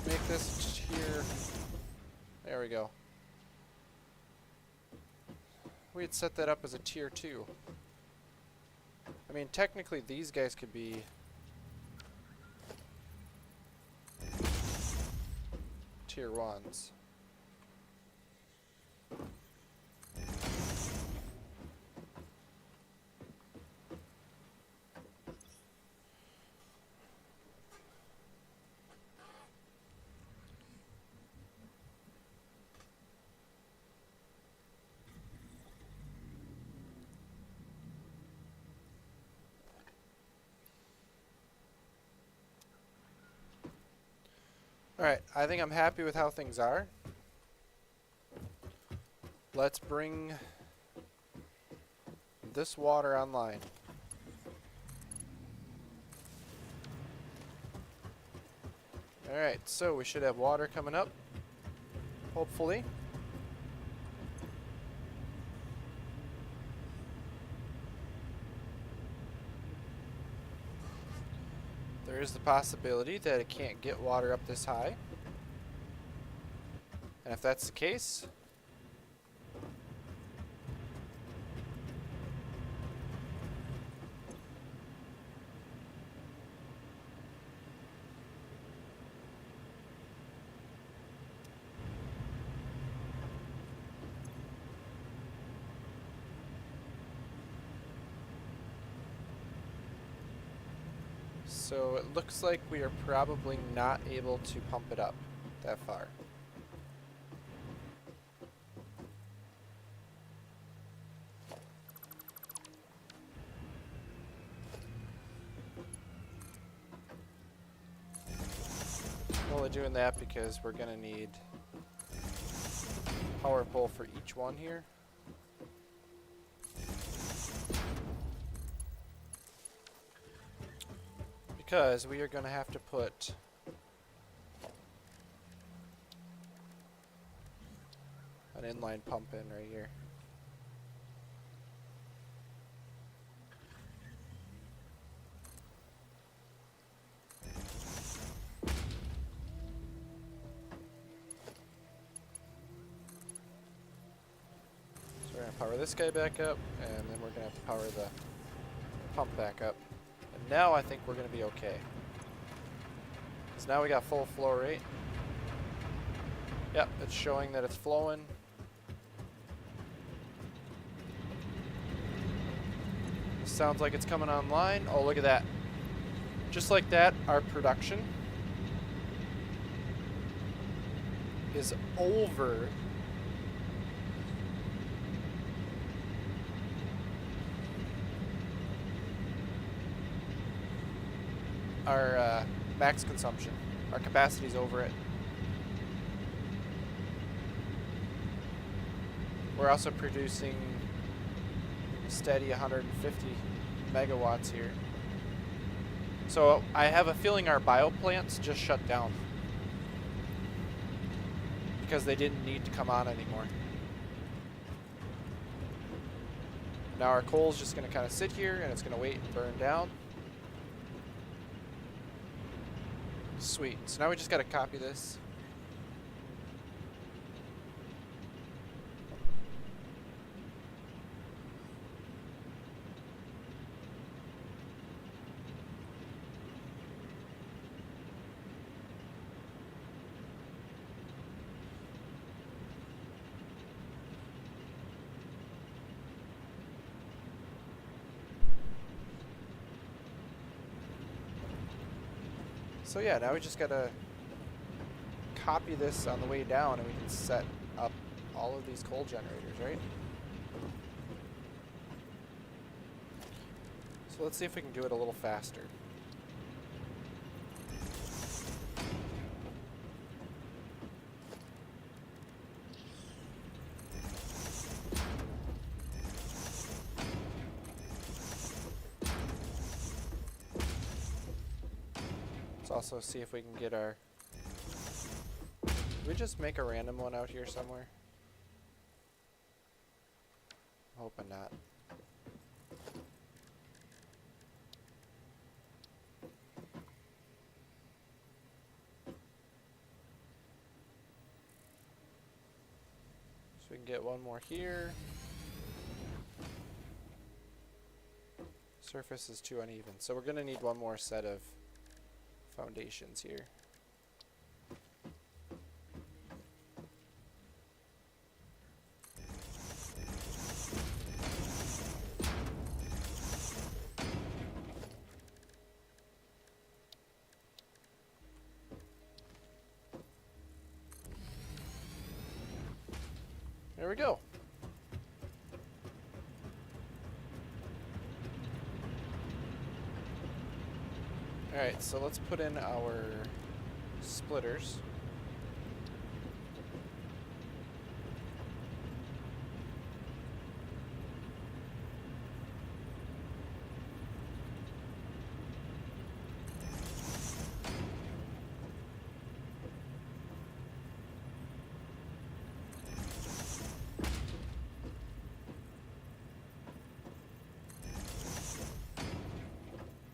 make this tier... There we go. We had set that up as a tier 2. I mean, technically these guys could be tier 1s. Alright, I think I'm happy with how things are. Let's bring this water online. Alright, so we should have water coming up, hopefully. There is the possibility that it can't get water up this high. And if that's the case, so it looks like we are probably not able to pump it up that far. I'm only doing that because we're gonna need power pole for each one here. Because we are going to have to put an inline pump in right here. power this guy back up, and then we're gonna have to power the pump back up. And now I think we're gonna be okay. So now we got full flow rate. Yep, it's showing that it's flowing. Sounds like it's coming online. Oh, look at that. Just like that, our production is over our max consumption. Our capacity's over it. We're also producing steady 150 megawatts here. So I have a feeling our bioplants just shut down because they didn't need to come on anymore. Now our coal's just going to kind of sit here and it's going to wait and burn down. Sweet. So now we just got to copy this. So yeah, now we just gotta copy this on the way down and we can set up all of these coal generators, right? So let's see if we can do it a little faster. Let's also see if we can get our... Did we just make a random one out here somewhere? I'm hoping not. So we can get one more here. Surface is too uneven, so we're gonna need one more set of foundations here. There we go. Alright, so let's put in our splitters.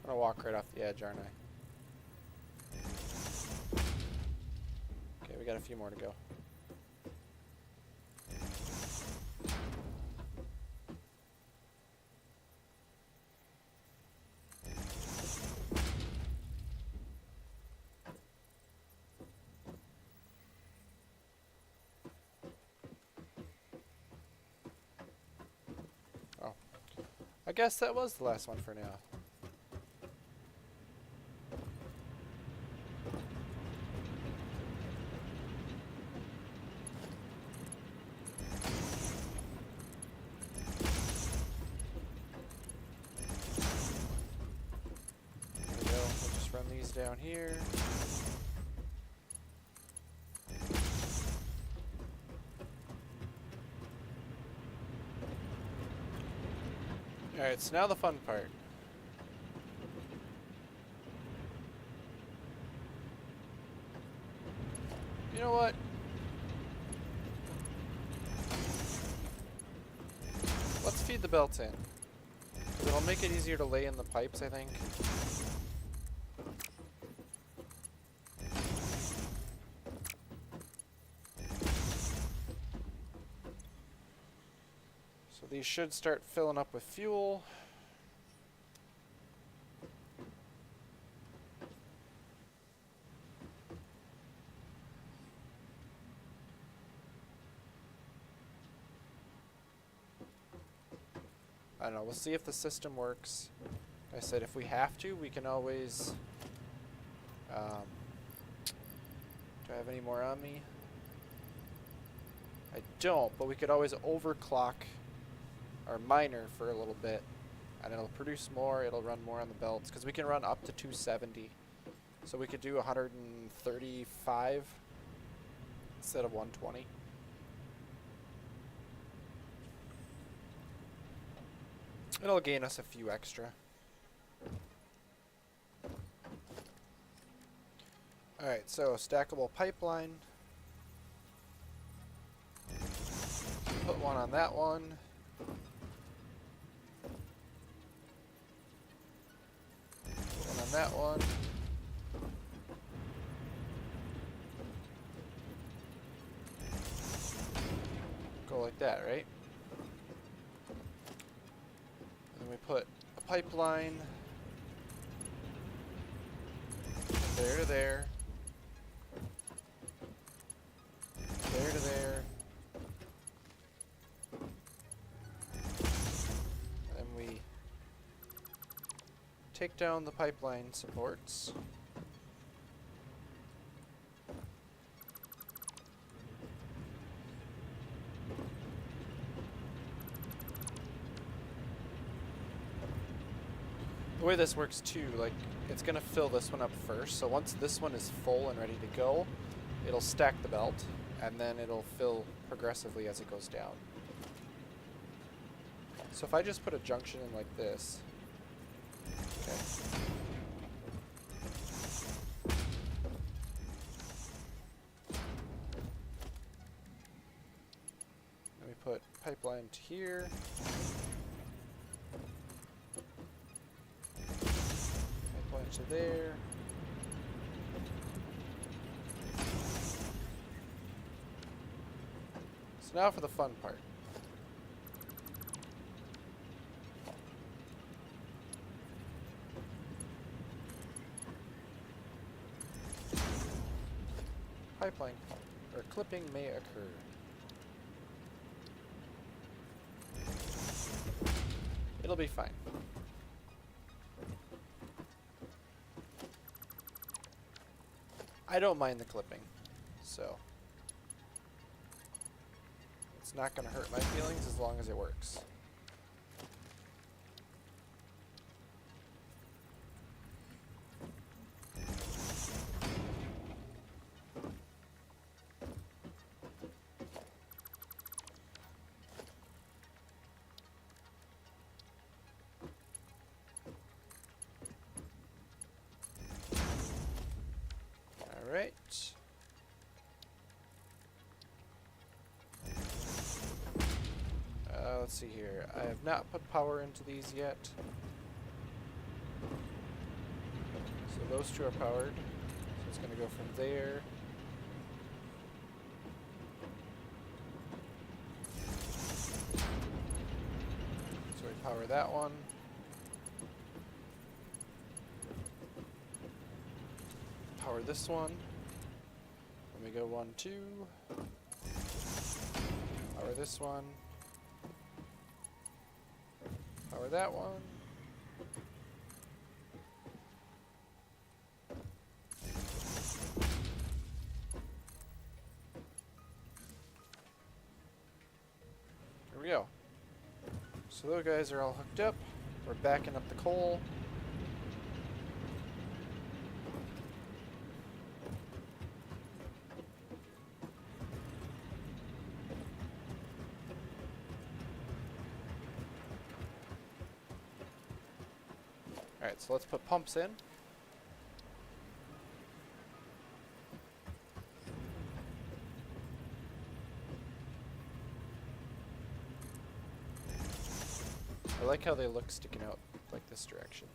I'm gonna walk right off the edge, aren't I? Okay, we got a few more to go. Oh, I guess that was the last one for now. Down here. Alright, so now the fun part. You know what? Let's feed the belts in. 'Cause it'll make it easier to lay in the pipes, I think. So these should start filling up with fuel. I don't know, we'll see if the system works. Like I said, if we have to, we can always... do I have any more on me? I don't, but we could always overclock our miner for a little bit. And it'll produce more, it'll run more on the belts. Because we can run up to 270. So we could do 135 instead of 120. It'll gain us a few extra. Alright, so stackable pipeline. Put one on that one. Put one on that one. Go like that, right? And then we put a pipeline there to there. There to there. And we take down the pipeline supports. The way this works too, like, it's gonna fill this one up first, so once this one is full and ready to go, it'll stack the belt, and then it'll fill progressively as it goes down. So if I just put a junction in like this, okay. Then we put pipeline to here. Pipeline to there. So now for the fun part. Pipeline or clipping may occur. It'll be fine. I don't mind the clipping, so it's not going to hurt my feelings as long as it works. Alright. Let's see here. I have not put power into these yet. So those two are powered. So it's going to go from there. So we power that one. Power this one. Then we go 1, 2. Power this one. Power that one. There we go. So those guys are all hooked up. We're backing up the coal. Alright, so let's put pumps in. I like how they look sticking out like this direction.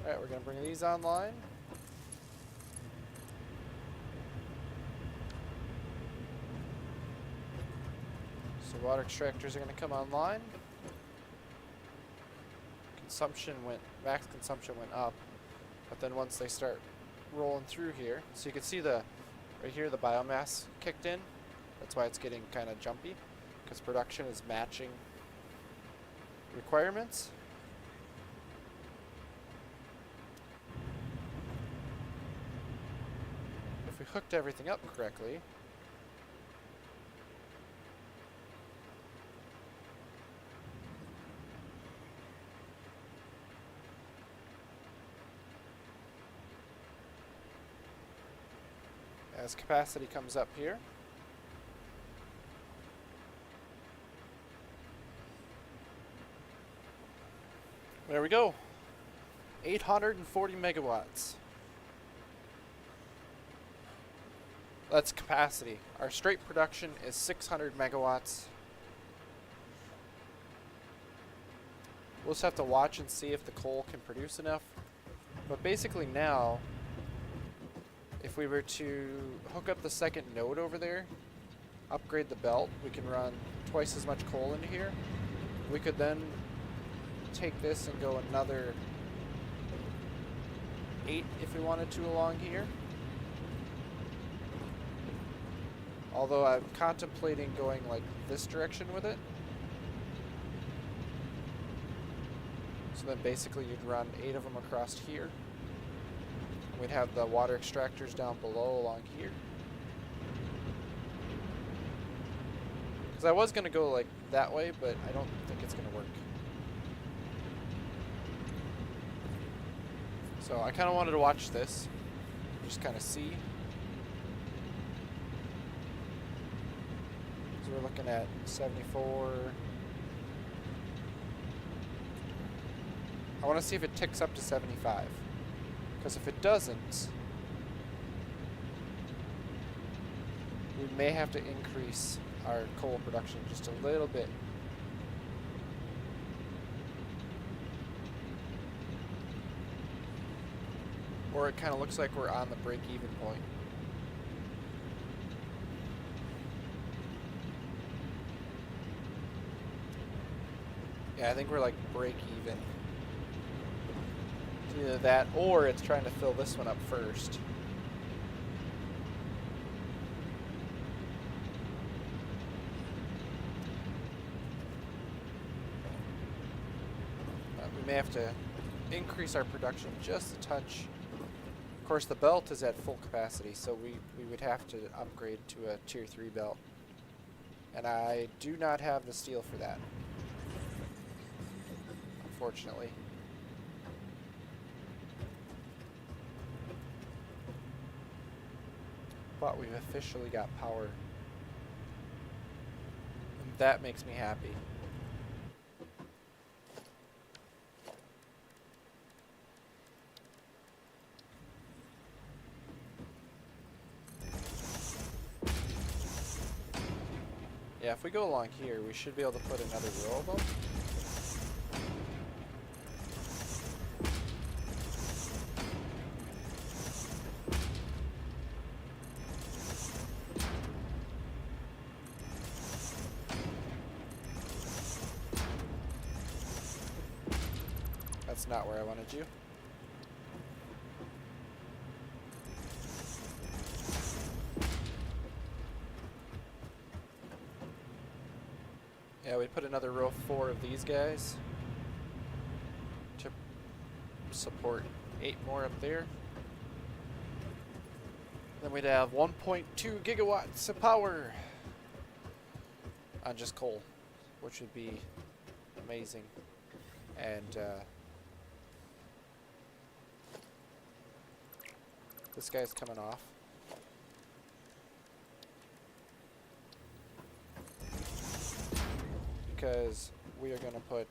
Alright, we're going to bring these online. So water extractors are going to come online. Max consumption went up. But then once they start rolling through here, so you can see right here the biomass kicked in. That's why it's getting kind of jumpy, because production is matching requirements. If we hooked everything up correctly, as capacity comes up here, there we go. 840 megawatts. That's capacity. Our straight production is 600 megawatts. We'll just have to watch and see if the coal can produce enough. But basically now, if we were to hook up the second node over there, upgrade the belt, we can run twice as much coal into here. We could then take this and go another 8 if we wanted to along here. Although I'm contemplating going like this direction with it. So then basically you'd run 8 of them across here. We'd have the water extractors down below along here. Because I was going to go like that way, but I don't think it's going to work. So I kind of wanted to watch this, just kind of see. So we're looking at 74. I want to see if it ticks up to 75. Because if it doesn't, we may have to increase our coal production just a little bit. Or it kind of looks like we're on the break-even point. Yeah, I think we're like break-even. Either that, or it's trying to fill this one up first. We may have to increase our production just a touch. Of course, the belt is at full capacity, so we would have to upgrade to a tier 3 belt. And I do not have the steel for that, unfortunately. But we've officially got power. And that makes me happy. Yeah, if we go along here, we should be able to put another row of them. That's not where I wanted you. Yeah, we put another row of 4 of these guys to support 8 more up there. Then we'd have 1.2 gigawatts of power on just coal, which would be amazing. And this guy's coming off. Because we are going to put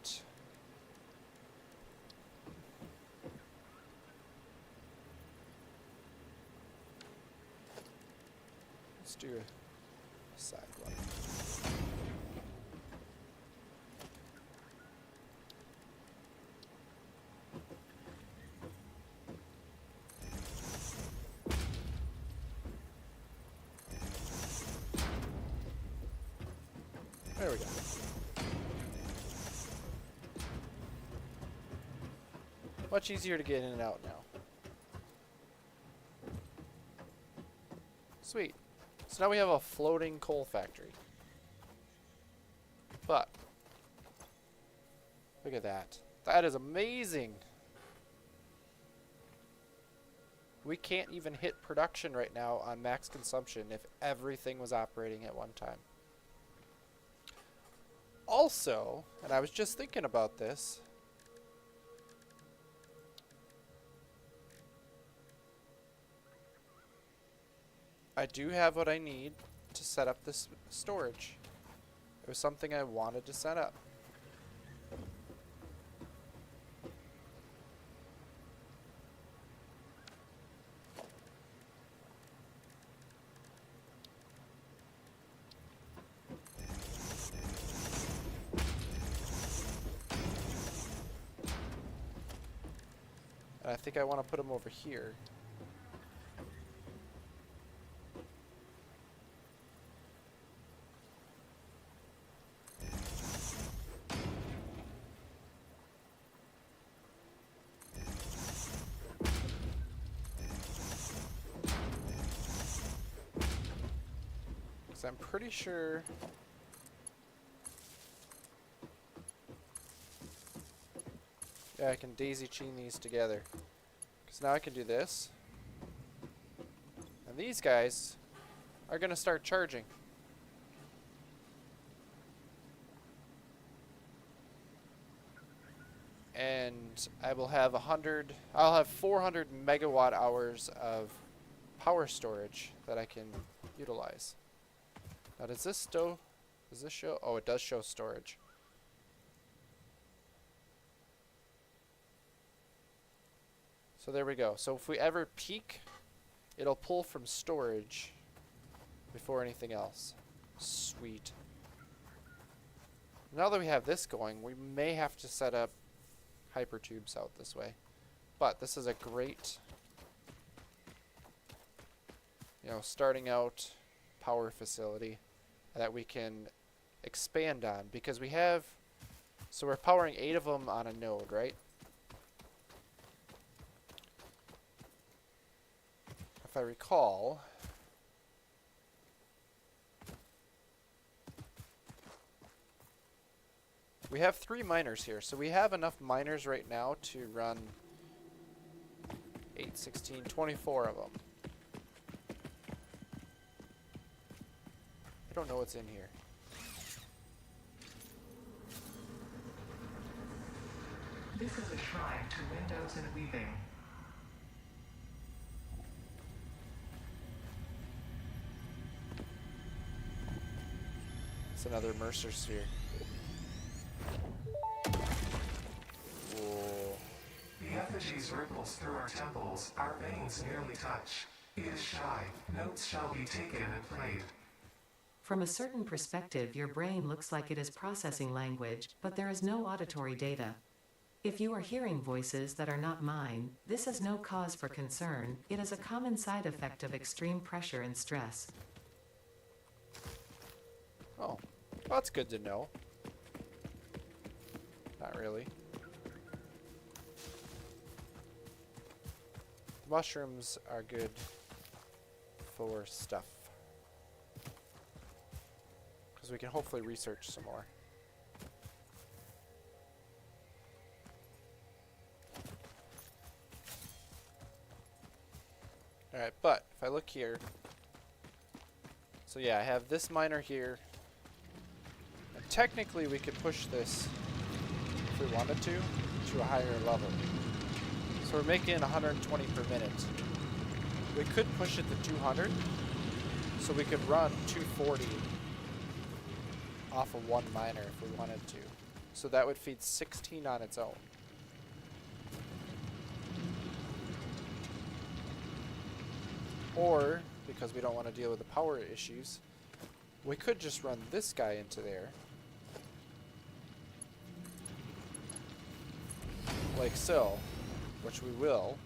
let's do a side one. There we go. Much easier to get in and out now. Sweet. So now we have a floating coal factory. But look at that. That is amazing. We can't even hit production right now on max consumption if everything was operating at one time. Also, and I was just thinking about this, I do have what I need to set up this storage. It was something I wanted to set up. And I think I want to put them over here. Because I'm pretty sure yeah, I can daisy chain these together. Because now I can do this. And these guys are going to start charging. And I will have I'll have 400 megawatt hours of power storage that I can utilize. Now does this show? Oh, it does show storage. So there we go. So if we ever peak, it'll pull from storage before anything else. Sweet. Now that we have this going, we may have to set up hypertubes out this way. But this is a great, starting out power facility that we can expand on, because so we're powering 8 of them on a node, right? If I recall, we have 3 miners here, so we have enough miners right now to run 8, 16, 24 of them. I don't know what's in here. This is a shrine to windows and weaving. It's another Mercer sphere. Whoa. The effigies ripples through our temples, our veins nearly touch. It is shy, notes shall be taken and played. From a certain perspective, your brain looks like it is processing language, but there is no auditory data. If you are hearing voices that are not mine, this is no cause for concern. It is a common side effect of extreme pressure and stress. Oh, well, that's good to know. Not really. Mushrooms are good for stuff, because we can hopefully research some more. Alright, but if I look here, so yeah, I have this miner here, and technically we could push this, if we wanted to a higher level. So we're making 120 per minute. We could push it to 200, so we could run 240 off of one miner if we wanted to. So that would feed 16 on its own. Or, because we don't want to deal with the power issues, we could just run this guy into there. Like so, which we will.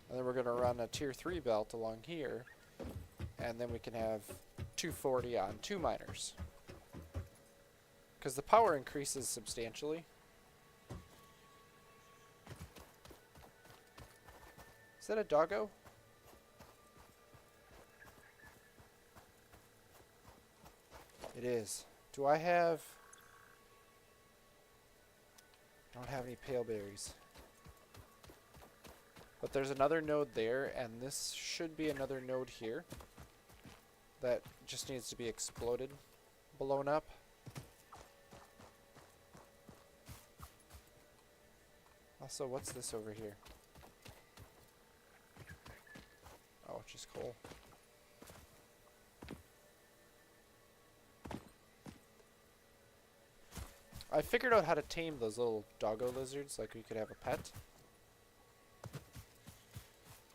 And then we're going to run a tier 3 belt along here. And then we can have 240 on 2 miners. Because the power increases substantially. Is that a doggo? It is. Do I have... I don't have any pale berries. But there's another node there, and this should be another node here. That just needs to be exploded. Blown up. Also, what's this over here? Oh, just coal. I figured out how to tame those little doggo lizards, like we could have a pet.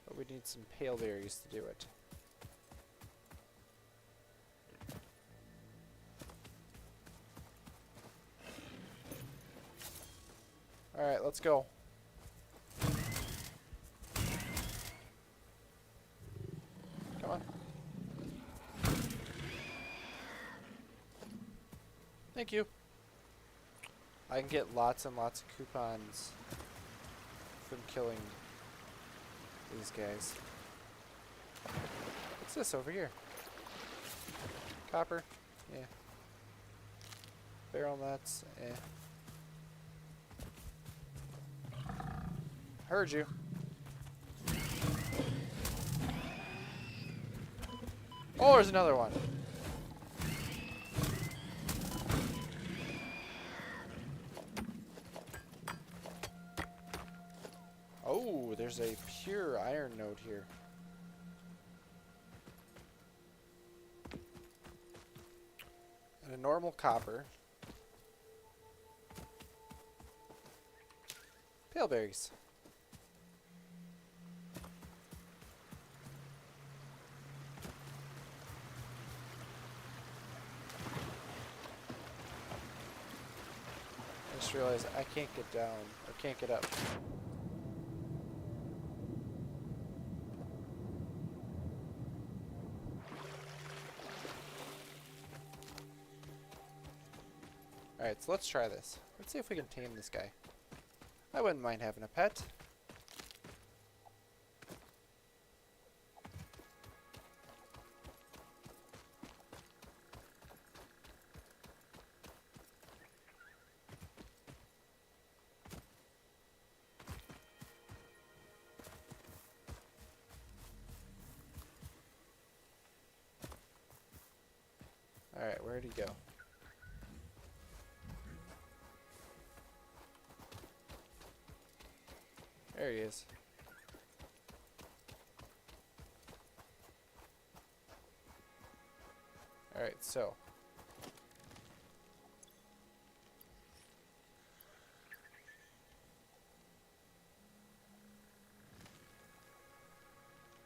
But we need some pale berries to do it. Alright, let's go. Come on. Thank you. I can get lots and lots of coupons from killing these guys. What's this over here? Copper? Yeah. Barrel nuts? Eh. Heard you. Oh, there's another one. Oh, there's a pure iron node here. And a normal copper. Pale berries. I just realized I can't get down. I can't get up. Alright, so let's try this. Let's see if we can tame this guy. I wouldn't mind having a pet. Alright, where'd he go? There he is. Alright, so.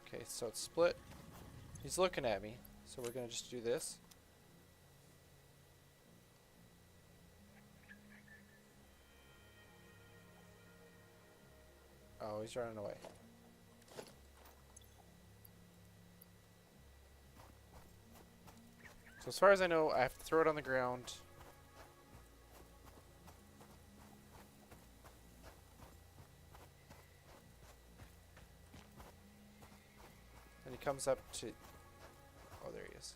Okay, so it's split. He's looking at me, so we're gonna just do this. Oh, he's running away. So as far as I know, I have to throw it on the ground. And he comes up to... Oh, there he is.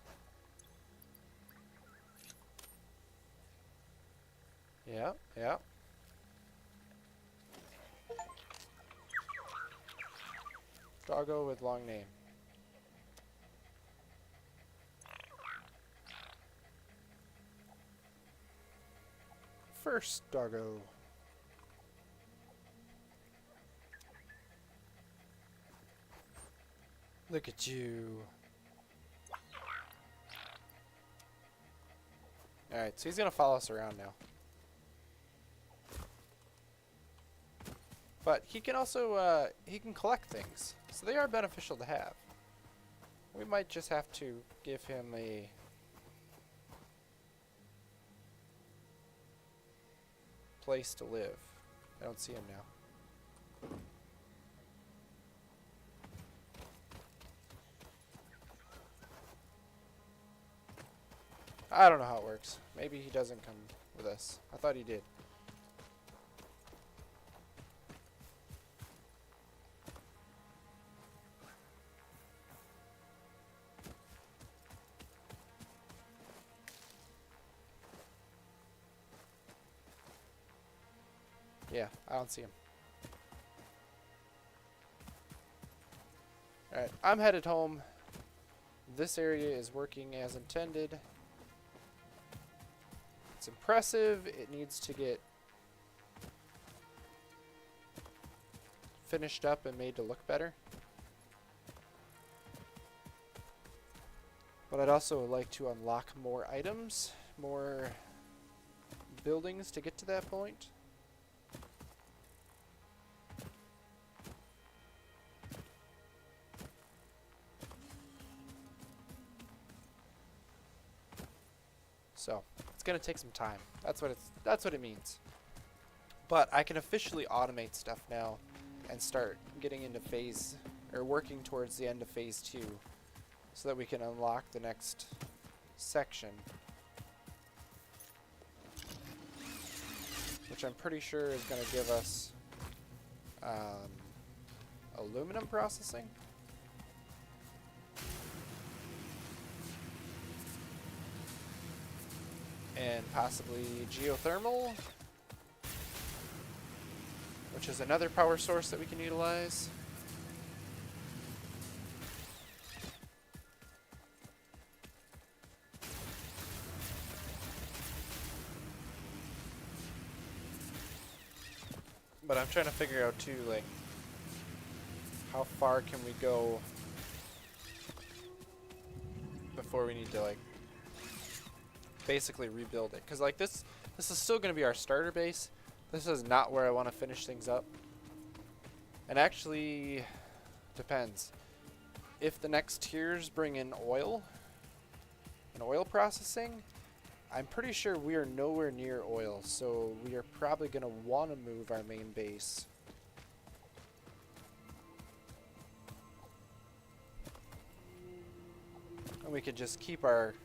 Yeah, yeah. Doggo with long name. First doggo. Look at you. Alright, so he's gonna follow us around now. But he can also, he can collect things. So they are beneficial to have. We might just have to give him a... place to live. I don't see him now. I don't know how it works. Maybe he doesn't come with us. I thought he did. Yeah, I don't see him. Alright, I'm headed home. This area is working as intended. It's impressive. It needs to get finished up and made to look better. But I'd also like to unlock more items, more buildings to get to that point. So it's gonna take some time. That's what it means. But I can officially automate stuff now and start getting into phase, or working towards the end of phase 2, so that we can unlock the next section, which I'm pretty sure is gonna give us aluminum processing. And possibly geothermal, which is another power source that we can utilize. But I'm trying to figure out too, like, how far can we go before we need to, like, basically rebuild it, because like this is still going to be our starter base. This is not where I want to finish things up. And actually depends if the next tiers bring in oil and oil processing. I'm pretty sure we are nowhere near oil, so we are probably going to want to move our main base. And we could just keep our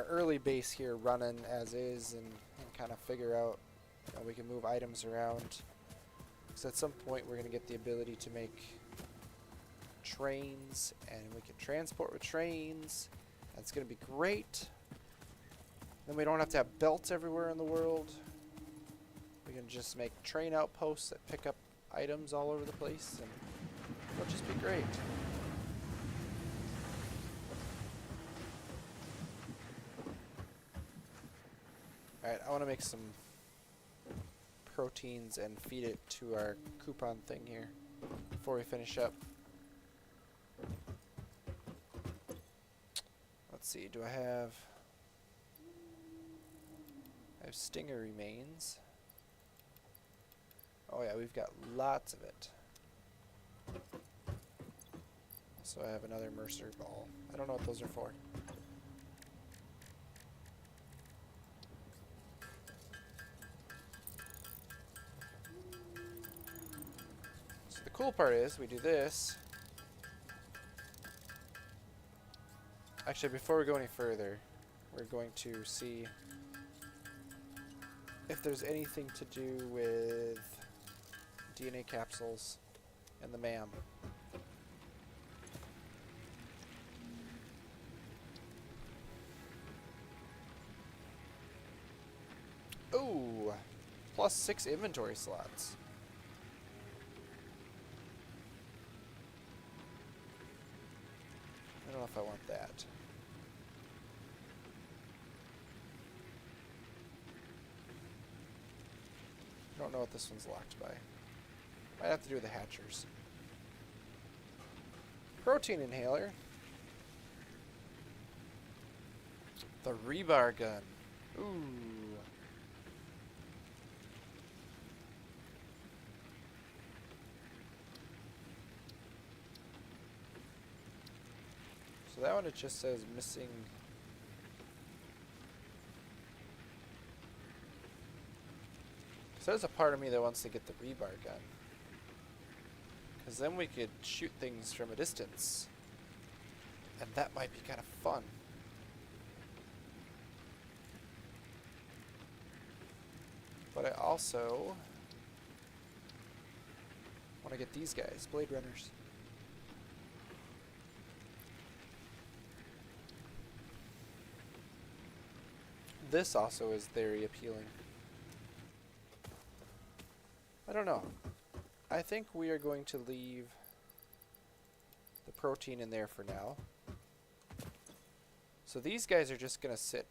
early base here running as is, and kind of figure out, you know, we can move items around. Because at some point we're going to get the ability to make trains, and we can transport with trains. That's going to be great. Then we don't have to have belts everywhere in the world. We can just make train outposts that pick up items all over the place, and it'll just be great. Alright, I want to make some proteins and feed it to our coupon thing here before we finish up. Let's see, do I have stinger remains. Oh yeah, we've got lots of it. So I have another Mercer ball. I don't know what those are for. The cool part is we do this. Actually, before we go any further, we're going to see if there's anything to do with DNA capsules and the MAM. Ooh, +6 inventory slots. I don't know if I want that. I don't know what this one's locked by. Might have to do with the hatchers. Protein inhaler. The rebar gun. Ooh. So that one, it just says missing. So there's a part of me that wants to get the rebar gun, because then we could shoot things from a distance, and that might be kind of fun. But I also want to get these guys, Blade Runners. This also is very appealing. I don't know. I think we are going to leave the protein in there for now. So these guys are just going to sit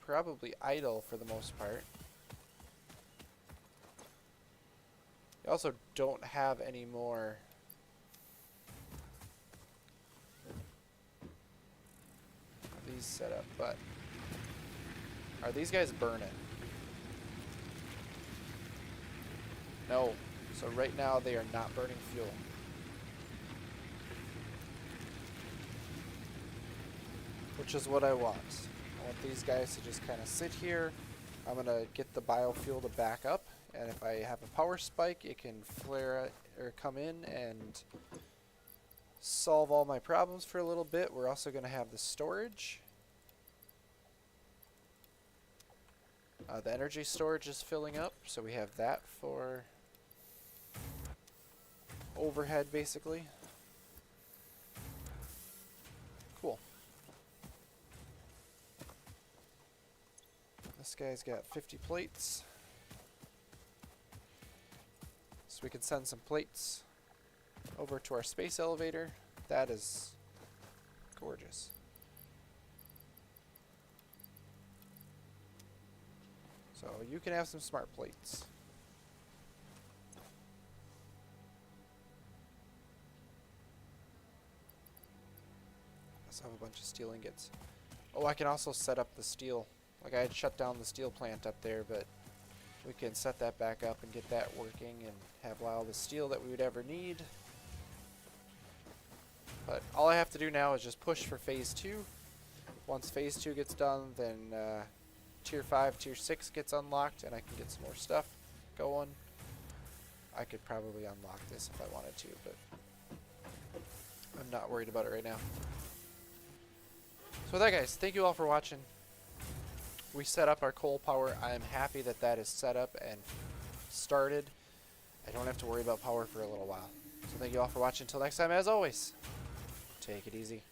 probably idle for the most part. We also don't have any more of these set up, but are these guys burning? No. So right now they are not burning fuel. Which is what I want. I want these guys to just kind of sit here. I'm going to get the biofuel to back up. And if I have a power spike, it can flare or come in and solve all my problems for a little bit. We're also going to have the storage. The energy storage is filling up, so we have that for overhead basically. Cool. This guy's got 50 plates. So we can send some plates over to our space elevator. That is gorgeous. So you can have some smart plates. Let's have a bunch of steel ingots. Oh, I can also set up the steel. Like I had shut down the steel plant up there, but we can set that back up and get that working and have all the steel that we would ever need. But all I have to do now is just push for phase 2. Once phase 2 gets done, then tier 5, tier 6 gets unlocked and I can get some more stuff going. I could probably unlock this if I wanted to, but I'm not worried about it right now. So with that, guys, thank you all for watching. We set up our coal power. I am happy that that is set up and started. I don't have to worry about power for a little while. So thank you all for watching. Until next time, as always, take it easy.